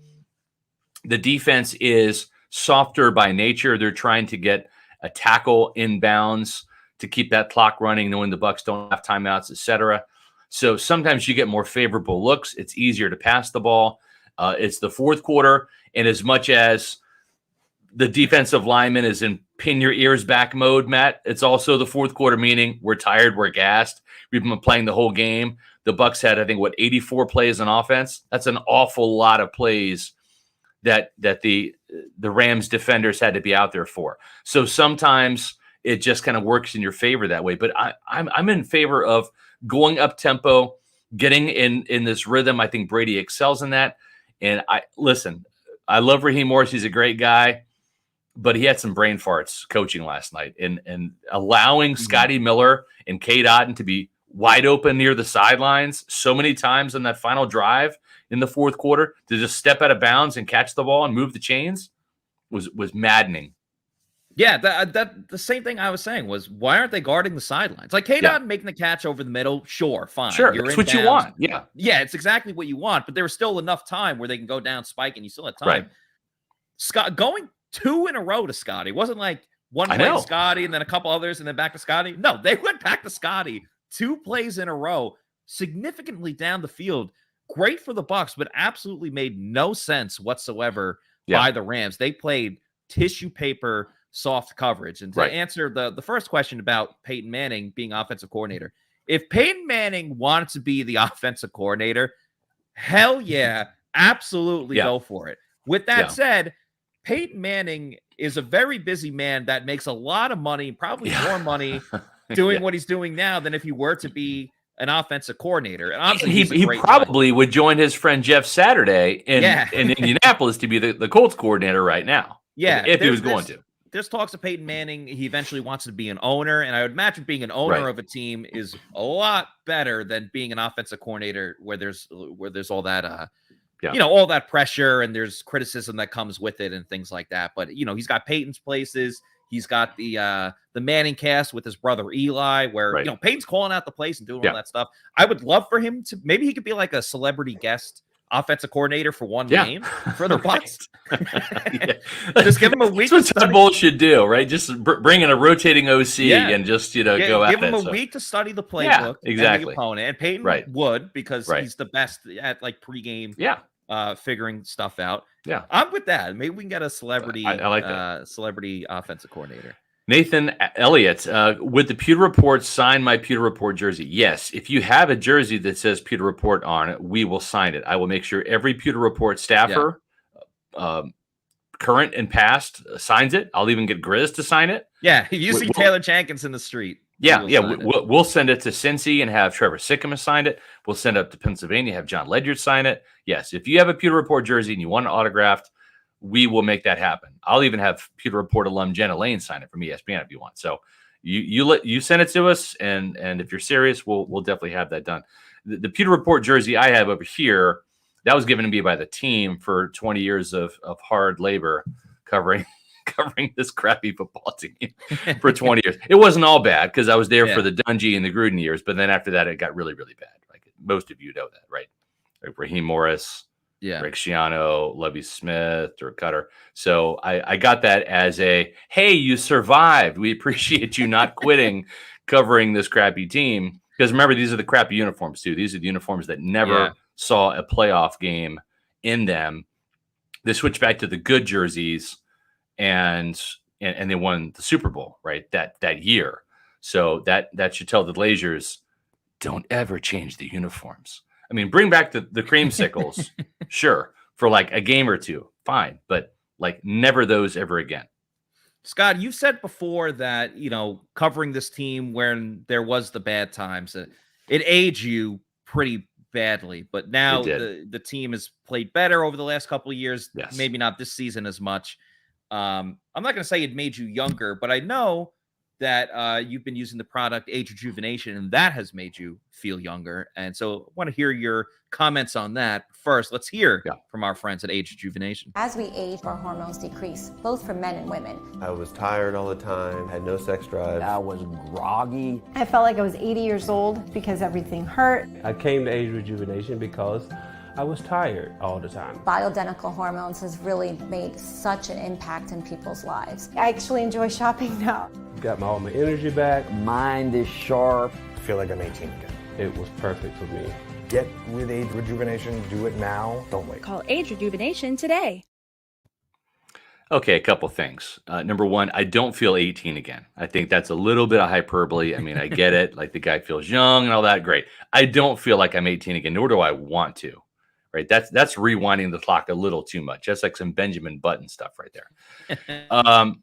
the defense is softer by nature. They're trying to get a tackle inbounds to keep that clock running, knowing the Bucs don't have timeouts, etc. So sometimes you get more favorable looks. It's easier to pass the ball. It's the fourth quarter, and as much as the defensive lineman is in pin your ears back mode, Matt. It's also the fourth quarter, meaning we're tired, we're gassed. We've been playing the whole game. The Bucs had, I think, 84 plays on offense. That's an awful lot of plays that the Rams defenders had to be out there for. So sometimes it just kind of works in your favor that way. But I'm in favor of going up tempo, getting in this rhythm. I think Brady excels in that. And I love Raheem Morris. He's a great guy. But he had some brain farts coaching last night, and allowing Scotty Miller and Cade Otton to be wide open near the sidelines so many times on that final drive in the fourth quarter to just step out of bounds and catch the ball and move the chains was maddening. Yeah, that the same thing I was saying was, why aren't they guarding the sidelines? Like Cade Otton making the catch over the middle, sure, fine. Sure, that's what you want. Yeah. Yeah, it's exactly what you want, but there was still enough time where they can go down, spike, and you still have time. Right. Scott going 2 in a row to Scotty. It wasn't like one play to Scotty and then a couple others and then back to Scotty. No, they went back to Scotty 2 plays in a row, significantly down the field. Great for the Bucs, but absolutely made no sense whatsoever by the Rams. They played tissue paper soft coverage. And to answer the first question about Peyton Manning being offensive coordinator, if Peyton Manning wanted to be the offensive coordinator, hell yeah, absolutely go for it. With that said, Peyton Manning is a very busy man that makes a lot of money, probably more money doing what he's doing now than if he were to be an offensive coordinator. And obviously he probably would join his friend Jeff Saturday in Indianapolis to be the Colts coordinator right now. Yeah. If he was going to. There's talks of Peyton Manning. He eventually wants to be an owner. And I would imagine being an owner of a team is a lot better than being an offensive coordinator where there's all that all that pressure and there's criticism that comes with it and things like that. But, he's got Peyton's places. He's got the Manning cast with his brother Eli, where, Peyton's calling out the place and doing all that stuff. I would love for him to, maybe he could be like a celebrity guest offensive coordinator for one game for the Bucs. Just give him a week. That's what Todd Bowles should do, right? Just bring in a rotating OC and just, go at it. Give him a week to study the playbook and the opponent. And Peyton would, because he's the best at like pregame figuring stuff out. Yeah. I'm with that. Maybe we can get a celebrity I like that. Celebrity offensive coordinator. Nathan Elliott, would the Pewter Report sign my Pewter Report jersey? Yes. If you have a jersey that says Pewter Report on it, we will sign it. I will make sure every Pewter Report staffer, current and past, signs it. I'll even get Grizz to sign it. Yeah. If you see Taylor Jenkins in the street. We'll send it to Cincy and have Trevor Sikkema sign it. We'll send it up to Pennsylvania, have John Ledyard sign it. Yes. If you have a Pewter Report jersey and you want it autographed, we will make that happen. I'll even have Pewter Report alum Jenna Lane sign it from ESPN if you want. So you send it to us, and if you're serious, we'll definitely have that done. The Pewter Report jersey I have over here, that was given to me by the team for 20 years of hard labor covering this crappy football team for 20 years. It wasn't all bad because I was there for the Dungy and the Gruden years, but then after that it got really, really bad. Like most of you know that, right? Like Raheem Morris. Rick Schiano, Lovie Smith, or Cutter. So I got that as a, hey, you survived. We appreciate you not quitting covering this crappy team. Because remember, these are the crappy uniforms, too. These are the uniforms that never saw a playoff game in them. They switched back to the good jerseys, and they won the Super Bowl, right, that year. So that should tell the Glazers, don't ever change the uniforms. I mean, bring back the creamsicles, sure, for like a game or two, fine, but like never those ever again. Scott, you've said before that, covering this team when there was the bad times, it aged you pretty badly, but now the team has played better over the last couple of years, maybe not this season as much. I'm not going to say it made you younger, but I know that you've been using the product Age Rejuvenation, and that has made you feel younger. And so I want to hear your comments on that. First, let's hear from our friends at Age Rejuvenation. As we age, our hormones decrease, both for men and women. I was tired all the time, had no sex drive. I was groggy. I felt like I was 80 years old because everything hurt. I came to Age Rejuvenation because I was tired all the time. Bioidentical hormones has really made such an impact in people's lives. I actually enjoy shopping now. Got all my energy back. Mind is sharp. I feel like I'm 18 again. It was perfect for me. Get with Age Rejuvenation. Do it now. Don't wait. Call Age Rejuvenation today. Okay, a couple things. Number one, I don't feel 18 again. I think that's a little bit of hyperbole. I mean, I get it. Like the guy feels young and all that. Great. I don't feel like I'm 18 again, nor do I want to. Right? That's rewinding the clock a little too much. That's like some Benjamin Button stuff right there.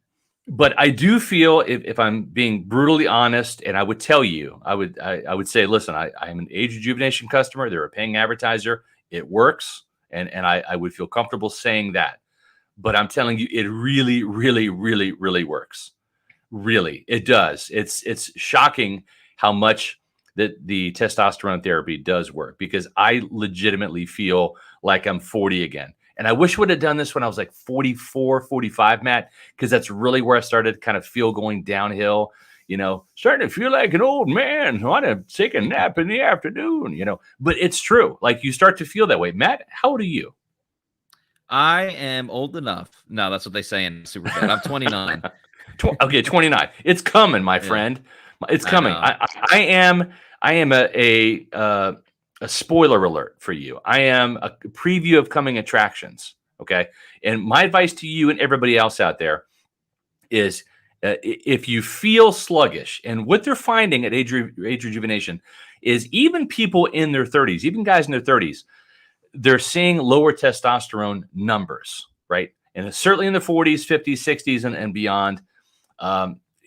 But I do feel, if I'm being brutally honest, and I would tell you, I would say, listen, I'm an age rejuvenation customer. They're a paying advertiser. It works, and I would feel comfortable saying that. But I'm telling you, it really, really, really, really works. Really, it does. It's shocking how much that the testosterone therapy does work, because I legitimately feel like I'm 40 again. And I wish I would have done this when I was like 44, 45, Matt, because that's really where I started to kind of feel going downhill, starting to feel like an old man. I want to take a nap in the afternoon, but it's true. Like you start to feel that way. Matt, how old are you? I am old enough. No, that's what they say in Superbad. I'm 29. Okay, 29. It's coming, my friend. It's coming. I am a spoiler alert for you. I am a preview of coming attractions. Okay, and my advice to you and everybody else out there is, if you feel sluggish, and what they're finding at age rejuvenation is even people in their 30s, even guys in their 30s, they're seeing lower testosterone numbers, right? And certainly in the 40s, 50s, 60s, and beyond,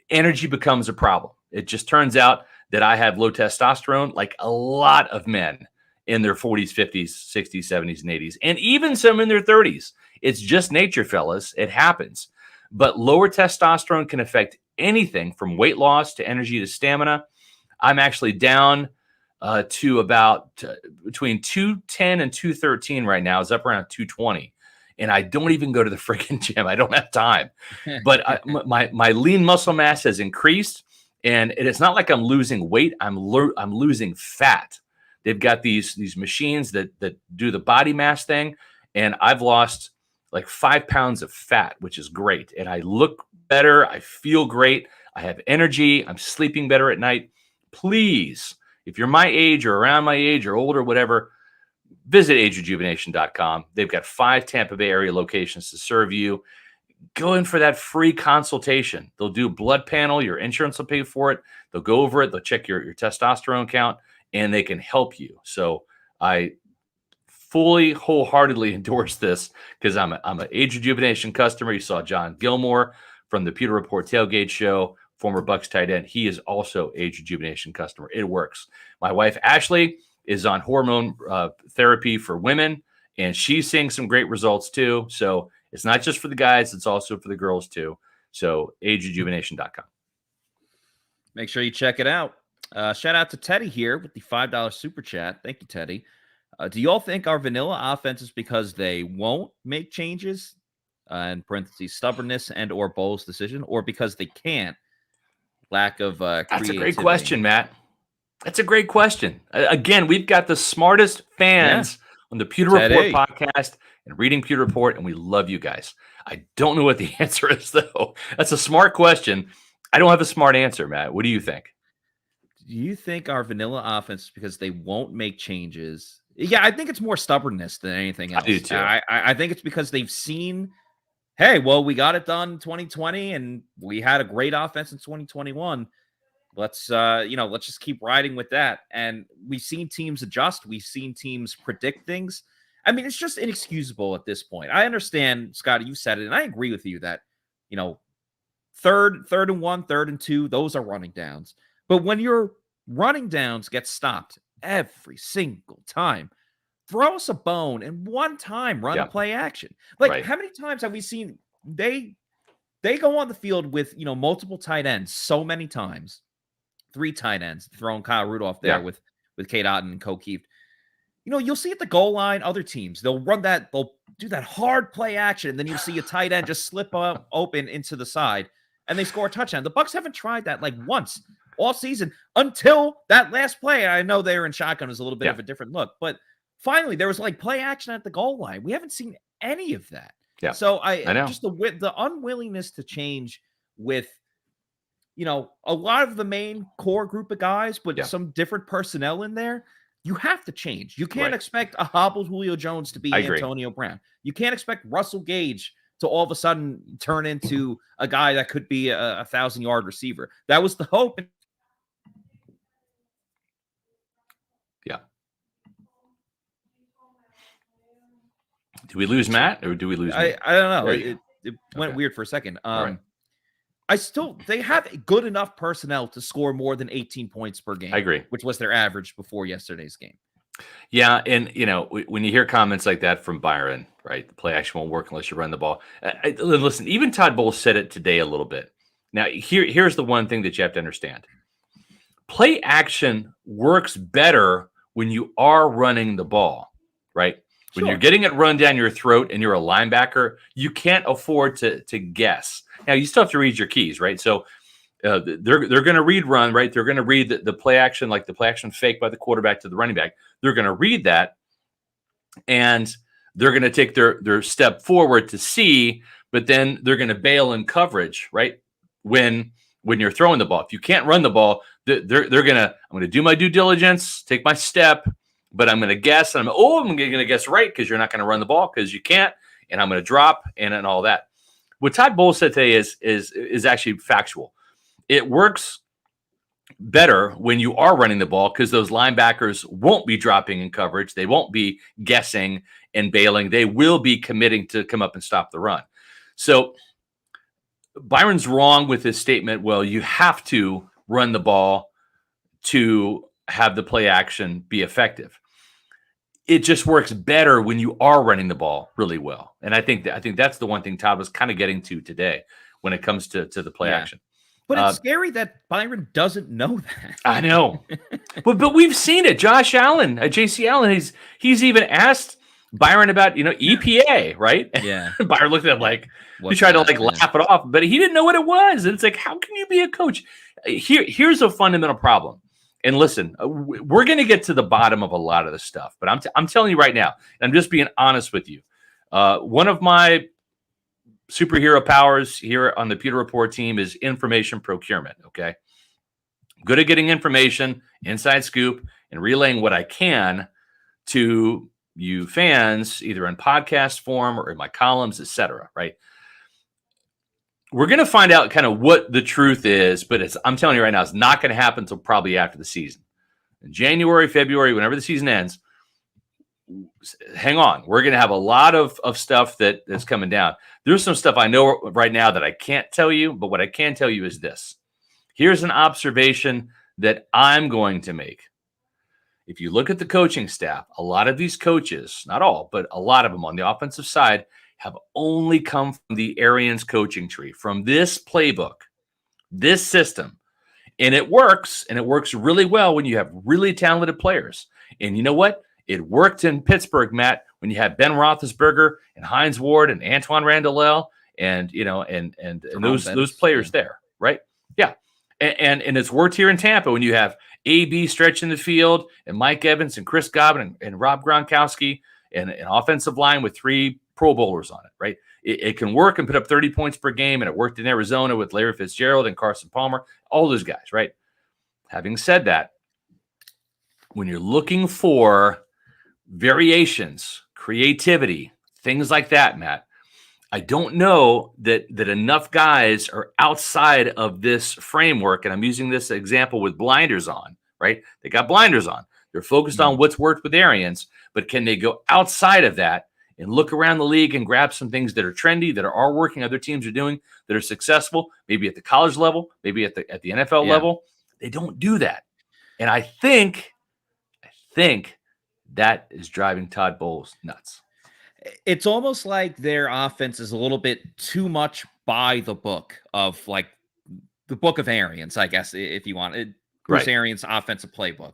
energy becomes a problem. It just turns out that I have low testosterone, like a lot of men in their 40s, 50s, 60s, 70s, and 80s, and even some in their 30s. It's just nature, fellas. It happens. But lower testosterone can affect anything from weight loss to energy to stamina. I'm actually down to about between 210 and 213 right now. It's up around 220. And I don't even go to the freaking gym. I don't have time. But my lean muscle mass has increased. And it's not like I'm losing weight. I'm losing fat. They've got these machines that do the body mass thing. And I've lost like 5 pounds of fat, which is great. And I look better. I feel great. I have energy. I'm sleeping better at night. Please, if you're my age or around my age or older, whatever, visit agerejuvenation.com. They've got 5 Tampa Bay area locations to serve you. Go in for that free consultation. They'll do a blood panel. Your insurance will pay for it. They'll go over it. They'll check your testosterone count, and they can help you. So I fully, wholeheartedly endorse this, because I'm an age rejuvenation customer. You saw John Gilmore from the Pewter Report Tailgate Show, former Bucs tight end. He is also age rejuvenation customer. It works. My wife, Ashley, is on hormone therapy for women, and she's seeing some great results too. So it's not just for the guys, it's also for the girls too. So agerejuvenation.com. Make sure you check it out. Shout out to Teddy here with the $5 super chat. Thank you, Teddy. Do you all think our vanilla offense is because they won't make changes, in parentheses, stubbornness and or Bowles' decision, or because they can't? Lack of creativity. That's a great question, Matt. That's a great question. Again, we've got the smartest fans on the Pewter Report podcast and reading Pewter Report, and we love you guys. I don't know what the answer is, though. That's a smart question. I don't have a smart answer, Matt. What do you think? Do you think our vanilla offense is because they won't make changes? Yeah, I think it's more stubbornness than anything else. I do too. I think it's because they've seen, hey, well, we got it done in 2020, and we had a great offense in 2021. Let's just keep riding with that. And we've seen teams adjust. We've seen teams predict things. I mean, it's just inexcusable at this point. I understand, Scott, you said it, and I agree with you that, third and 1, 3rd and 2, those are running downs. But when your running downs get stopped every single time, throw us a bone and one time run a play action. Like, how many times have we seen they go on the field with, multiple tight ends so many times? 3 tight ends, throwing Kyle Rudolph there with Cade, Otton, and Keeft. You'll see at the goal line, other teams, they'll do that hard play action, and then you'll see a tight end just slip up open into the side, and they score a touchdown. The Bucs haven't tried that like once all season until that last play. I know they were in shotgun, is a little bit of a different look, but finally there was like play action at the goal line. We haven't seen any of that. Yeah. So I know. Just the unwillingness to change with, a lot of the main core group of guys, but some different personnel in there. You have to change. You can't expect a hobbled Julio Jones to be Antonio Brown. You can't expect Russell Gage to all of a sudden turn into a guy that could be a 1,000-yard receiver. That was the hope. Yeah. Do we lose Matt or do we lose me? I don't know. It went Okay. weird for a second. Right. They have good enough personnel to score more than 18 points per game. I agree. Which was their average before yesterday's game. Yeah, and when you hear comments like that from Byron, right? The play action won't work unless you run the ball. Listen, even Todd Bowles said it today a little bit. Now, here's the one thing that you have to understand. Play action works better when you are running the ball, right? When you're getting it run down your throat and you're a linebacker, you can't afford to guess. Now, you still have to read your keys, right? So they're going to read run, right? They're going to read the play action, like the play action fake by the quarterback to the running back. They're going to read that, and they're going to take their step forward to see, but then they're going to bail in coverage, right? When you're throwing the ball. If you can't run the ball, I'm going to do my due diligence, take my step, but I'm going to guess. I'm going to guess right because you're not going to run the ball because you can't, and I'm going to drop and all that. What Todd Bowles said today is actually factual. It works better when you are running the ball because those linebackers won't be dropping in coverage. They won't be guessing and bailing. They will be committing to come up and stop the run. So Byron's wrong with his statement. Well, you have to run the ball to have the play action be effective. It just works better when you are running the ball really well. And I think that's the one thing Todd was kind of getting to today when it comes to the play action. But it's scary that Byron doesn't know that. I know. but we've seen it. Josh Allen, JC Allen, he's even asked Byron about, EPA, right? Yeah. Byron looked at him like, he tried to laugh it off, but he didn't know what it was. And it's like, how can you be a coach? Here's a fundamental problem. And listen, we're going to get to the bottom of a lot of this stuff, but I'm telling you right now, and I'm just being honest with you. One of my superhero powers here on the Pewter Report team is information procurement, okay? Good at getting information, inside scoop, and relaying what I can to you fans, either in podcast form or in my columns, etc., right? We're going to find out kind of what the truth is, but I'm telling you right now, it's not going to happen until probably after the season. In January, February, whenever the season ends, hang on. We're going to have a lot of stuff that's coming down. There's some stuff I know right now that I can't tell you, but what I can tell you is this. Here's an observation that I'm going to make. If you look at the coaching staff, a lot of these coaches, not all, but a lot of them on the offensive side, have only come from the Arians coaching tree, from this playbook, this system. And it works really well when you have really talented players. And you know what? It worked in Pittsburgh, Matt, when you had Ben Roethlisberger and Hines Ward and Antoine Randall and those players there, right? Yeah. And it's worked here in Tampa when you have AB stretching the field and Mike Evans and Chris Godwin and Rob Gronkowski and an offensive line with 3 Pro Bowlers on it, right? It can work and put up 30 points per game, and it worked in Arizona with Larry Fitzgerald and Carson Palmer, all those guys, right? Having said that, when you're looking for variations, creativity, things like that, Matt, I don't know that enough guys are outside of this framework, and I'm using this example with blinders on, right? They got blinders on. They're focused on what's worked with Arians, but can they go outside of that and look around the league and grab some things that are trendy, that are working, other teams are doing, that are successful, maybe at the college level, maybe at the NFL level? They don't do that. And I think that is driving Todd Bowles nuts. It's almost like their offense is a little bit too much by the book of like the book of Arians, I guess, if you want it. Bruce Arians' offensive playbook.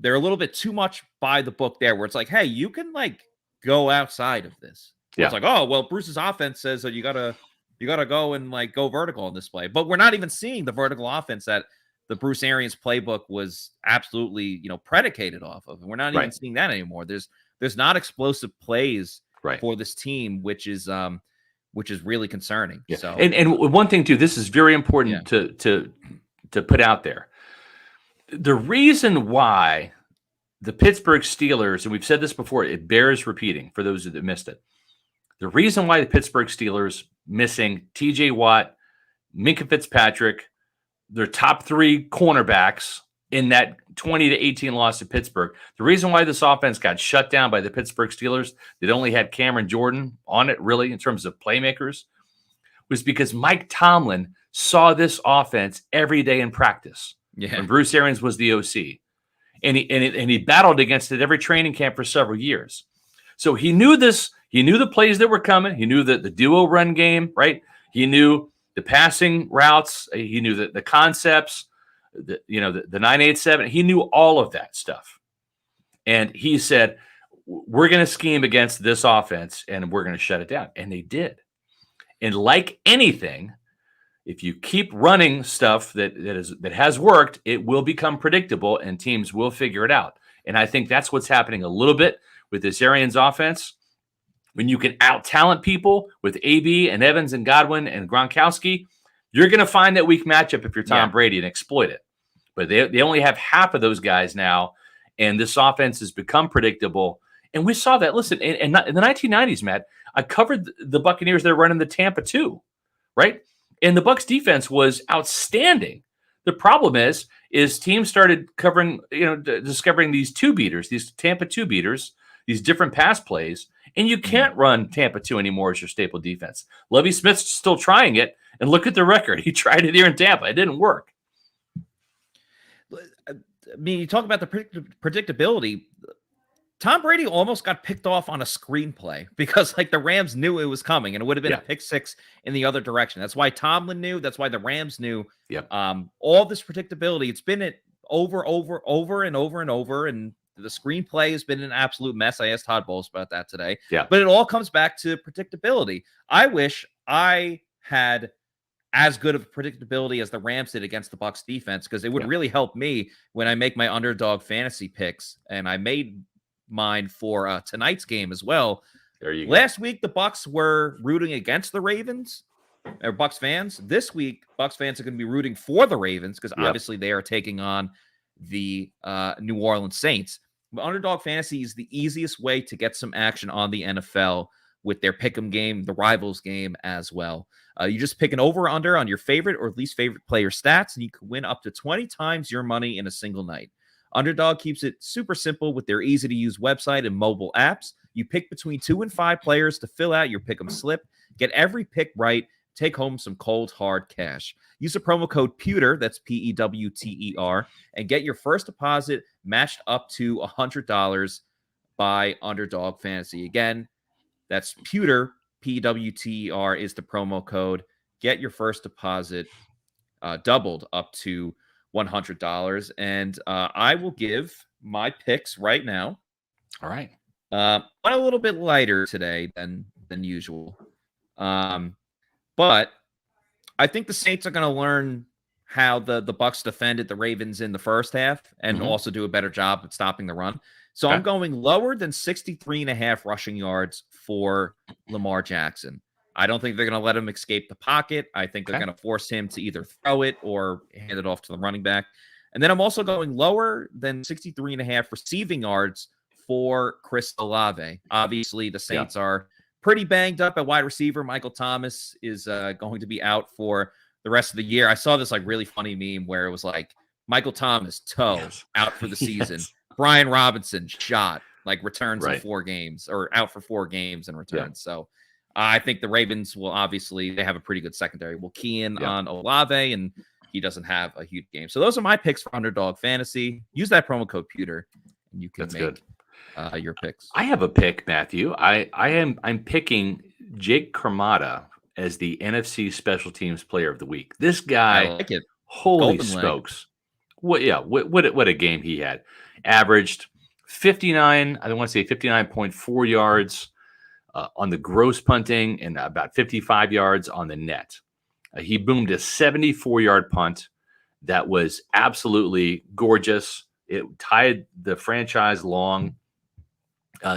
They're a little bit too much by the book there, where it's like, hey, you can like go outside of this. Yeah. It's like, oh, well, Bruce's offense says that you gotta go and like go vertical in this play. But we're not even seeing the vertical offense that the Bruce Arians playbook was absolutely, predicated off of. And we're not even seeing that anymore. There's not explosive plays for this team, which is really concerning. Yeah. So and one thing too, this is very important to put out there. The reason why the Pittsburgh Steelers, and we've said this before, it bears repeating for those that missed it. The reason why the Pittsburgh Steelers missing TJ Watt, Minkah Fitzpatrick, their top 3 cornerbacks in that 20-18 loss to Pittsburgh, the reason why this offense got shut down by the Pittsburgh Steelers, that only had Cameron Jordan on it really in terms of playmakers, was because Mike Tomlin saw this offense every day in practice when Bruce Arians was the OC. And he battled against it every training camp for several years. So he knew this. He knew the plays that were coming. He knew that the duo run game, right? He knew the passing routes. He knew the concepts, the 9-8-7. He knew all of that stuff. And he said, we're going to scheme against this offense and we're going to shut it down. And they did. And like anything, if you keep running stuff that has worked, it will become predictable and teams will figure it out. And I think that's what's happening a little bit with this Arians offense. When you can out-talent people with AB and Evans and Godwin and Gronkowski, you're going to find that weak matchup if you're Tom Brady and exploit it. But they only have half of those guys now, and this offense has become predictable. And we saw that. Listen, in the 1990s, Matt, I covered the Buccaneers. They're running the Tampa 2, right? And the Bucs defense was outstanding. The problem is teams started discovering these 2 beaters, these Tampa 2 beaters, these different pass plays, and you can't run Tampa 2 anymore as your staple defense. Lovie Smith's still trying it, and look at the record. He tried it here in Tampa. It didn't work. I mean, you talk about the predictability. Tom Brady almost got picked off on a screenplay because the Rams knew it was coming and it would have been a pick 6 in the other direction. That's why Tomlin knew. That's why the Rams knew. Yep. All this predictability, it's been over and over. And the screenplay has been an absolute mess. I asked Todd Bowles about that today. Yeah. But it all comes back to predictability. I wish I had as good of predictability as the Rams did against the Bucs defense, because it would really help me when I make my underdog fantasy picks. And I made mine for tonight's game as well. There you go. Last week, the Bucs were rooting against the Ravens, or Bucs fans. This week, Bucs fans are going to be rooting for the Ravens because obviously they are taking on the New Orleans Saints. But Underdog Fantasy is the easiest way to get some action on the NFL with their pick'em game, the rivals game as well. You just pick an over/under on your favorite or least favorite player stats, and you can win up to 20 times your money in a single night. Underdog keeps it super simple with their easy-to-use website and mobile apps. You pick between 2 and 5 players to fill out your pick'em slip. Get every pick right. Take home some cold, hard cash. Use the promo code PEWTER, that's PEWTER, and get your first deposit matched up to $100 by Underdog Fantasy. Again, that's PEWTER, PEWTER is the promo code. Get your first deposit doubled up to $100. And I will give my picks right now. All right. I'm a little bit lighter today than usual. But I think the Saints are going to learn how the Bucs defended the Ravens in the first half and also do a better job at stopping the run. So I'm going lower than 63.5 rushing yards for Lamar Jackson. I don't think they're going to let him escape the pocket. I think they're going to force him to either throw it or hand it off to the running back. And then I'm also going lower than 63.5 receiving yards for Chris Olave. Obviously, the Saints are pretty banged up at wide receiver. Michael Thomas is going to be out for the rest of the year. I saw this really funny meme where it was Michael Thomas out for the season. Brian Robinson shot, returns in 4 games or out for 4 games and returns. So I think the Ravens will they have a pretty good secondary. We'll key in on Olave, and he doesn't have a huge game. So those are my picks for Underdog Fantasy. Use that promo code Pewter, and you can make your picks. I have a pick, Matthew. I'm picking Jake Cremata as the NFC Special Teams Player of the Week. This guy, I like it. Holy smokes! What a game he had. Averaged 59.4 yards on the gross punting and about 55 yards on the net. He boomed a 74-yard punt that was absolutely gorgeous. It tied the franchise long.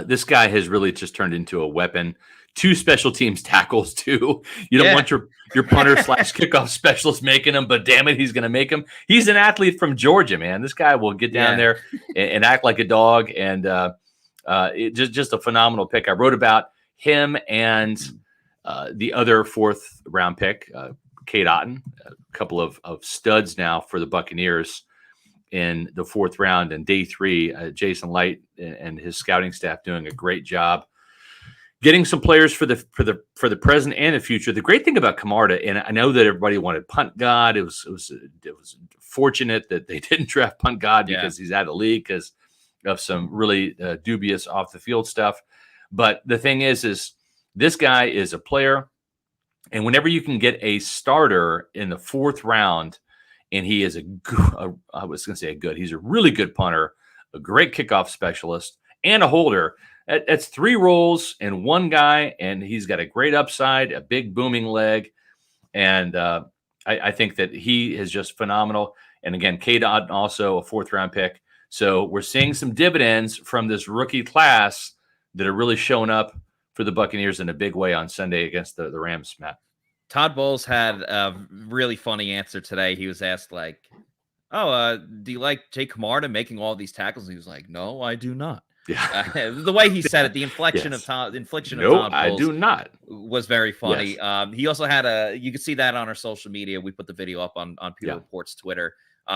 This guy has really just turned into a weapon. 2 special teams tackles too. You don't want your punter / kickoff specialist making them, but damn it, he's going to make them. He's an athlete from Georgia, man. This guy will get down there and act like a dog. And just a phenomenal pick. I wrote about him and the other 4th round pick, Cade Otton, a couple of studs now for the Buccaneers in the 4th round and day 3. Jason Light and his scouting staff doing a great job getting some players for the present and the future. The great thing about Camarda, and I know that everybody wanted Punt God. It was fortunate that they didn't draft Punt God because he's out of the league because of some really dubious off the field stuff. But the thing is this guy is a player, and whenever you can get a starter in the 4th round, and he is he's a really good punter, a great kickoff specialist, and a holder. That's 3 roles in one guy, and he's got a great upside, a big booming leg, and I think that he is just phenomenal. And again, Cade Otton, also a 4th round pick. So we're seeing some dividends from this rookie class that are really showing up for the Buccaneers in a big way on Sunday against the Rams, Matt. Todd Bowles had a really funny answer today. He was asked, like, do you like Jake Camarda making all these tackles? And he was like, no, I do not. Yeah. The way he said it, the inflection of Todd Bowles I do not. Was very funny. Yes. He also had you can see that on our social media. We put the video up on Pewter Report's Twitter.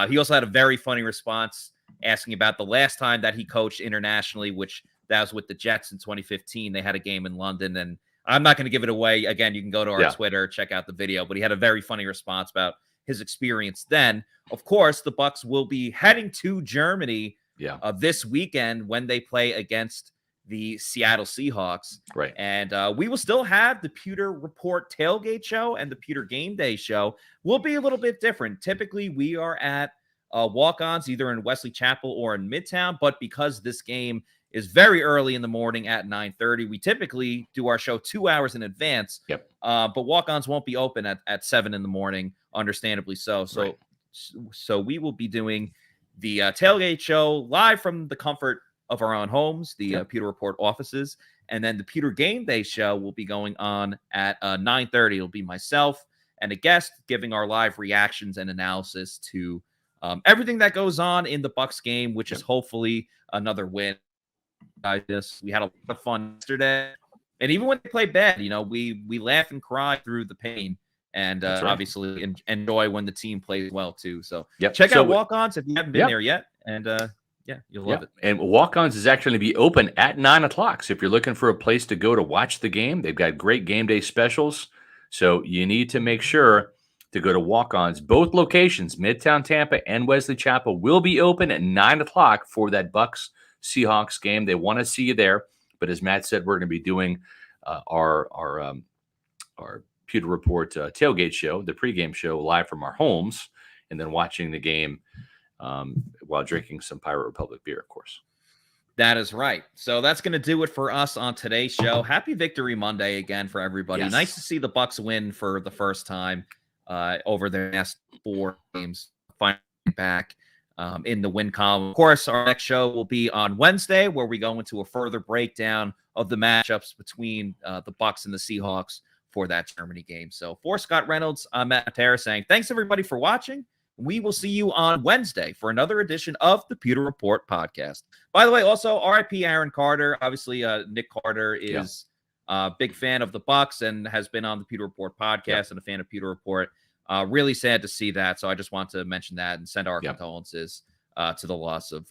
He also had a very funny response asking about the last time that he coached internationally, which that was with the Jets in 2015. They had a game in London, and I'm not going to give it away. Again, you can go to our Twitter, check out the video, but he had a very funny response about his experience then. Of course, the Bucs will be heading to Germany this weekend when they play against the Seattle Seahawks. Right. And we will still have the Pewter Report tailgate show, and the Pewter Game Day show will be a little bit different. Typically, we are at walk-ons either in Wesley Chapel or in Midtown, but because this game is very early in the morning at 9:30, we typically do our show 2 hours in advance. Yep. But walk-ons won't be open at 7 in the morning, understandably so. So we will be doing the tailgate show live from the comfort of our own homes, the Pewter Report offices. And then the Pewter Game Day show will be going on at 9:30. It'll be myself and a guest giving our live reactions and analysis to everything that goes on in the Bucs game, which is hopefully another win. We had a lot of fun yesterday. And even when they play bad, we laugh and cry through the pain. And obviously enjoy when the team plays well, too. So check out walk-ons if you haven't been there yet. And you'll love it. And walk-ons is actually going to be open at 9 o'clock. So if you're looking for a place to go to watch the game, they've got great game day specials. So you need to make sure to go to walk-ons. Both locations, Midtown Tampa and Wesley Chapel, will be open at 9 o'clock for that Bucs Seahawks game. They want to see you there. But as Matt said, we're going to be doing our Pewter Report tailgate show, the pregame show, live from our homes, and then watching the game while drinking some Pirate Republic beer, of course. That is right. So that's going to do it for us on today's show. Happy Victory Monday again for everybody. Yes. Nice to see the Bucs win for the first time over their last 4 games, finally back in the win column. Of course, our next show will be on Wednesday, where we go into a further breakdown of the matchups between the Bucs and the Seahawks for that Germany game. So for Scott Reynolds, I'm Matt Terra saying thanks everybody for watching. We will see you on Wednesday for another edition of the Pewter Report podcast. By the way, also RIP Aaron Carter. Obviously, Nick Carter is a big fan of the Bucs and has been on the Pewter Report podcast and a fan of Pewter Report. Really sad to see that. So I just want to mention that and send our condolences to the loss of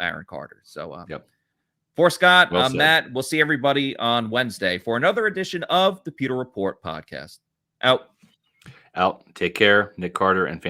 Aaron Carter. So for Scott, Matt, we'll see everybody on Wednesday for another edition of the Pewter Report podcast. Out. Take care, Nick Carter and family.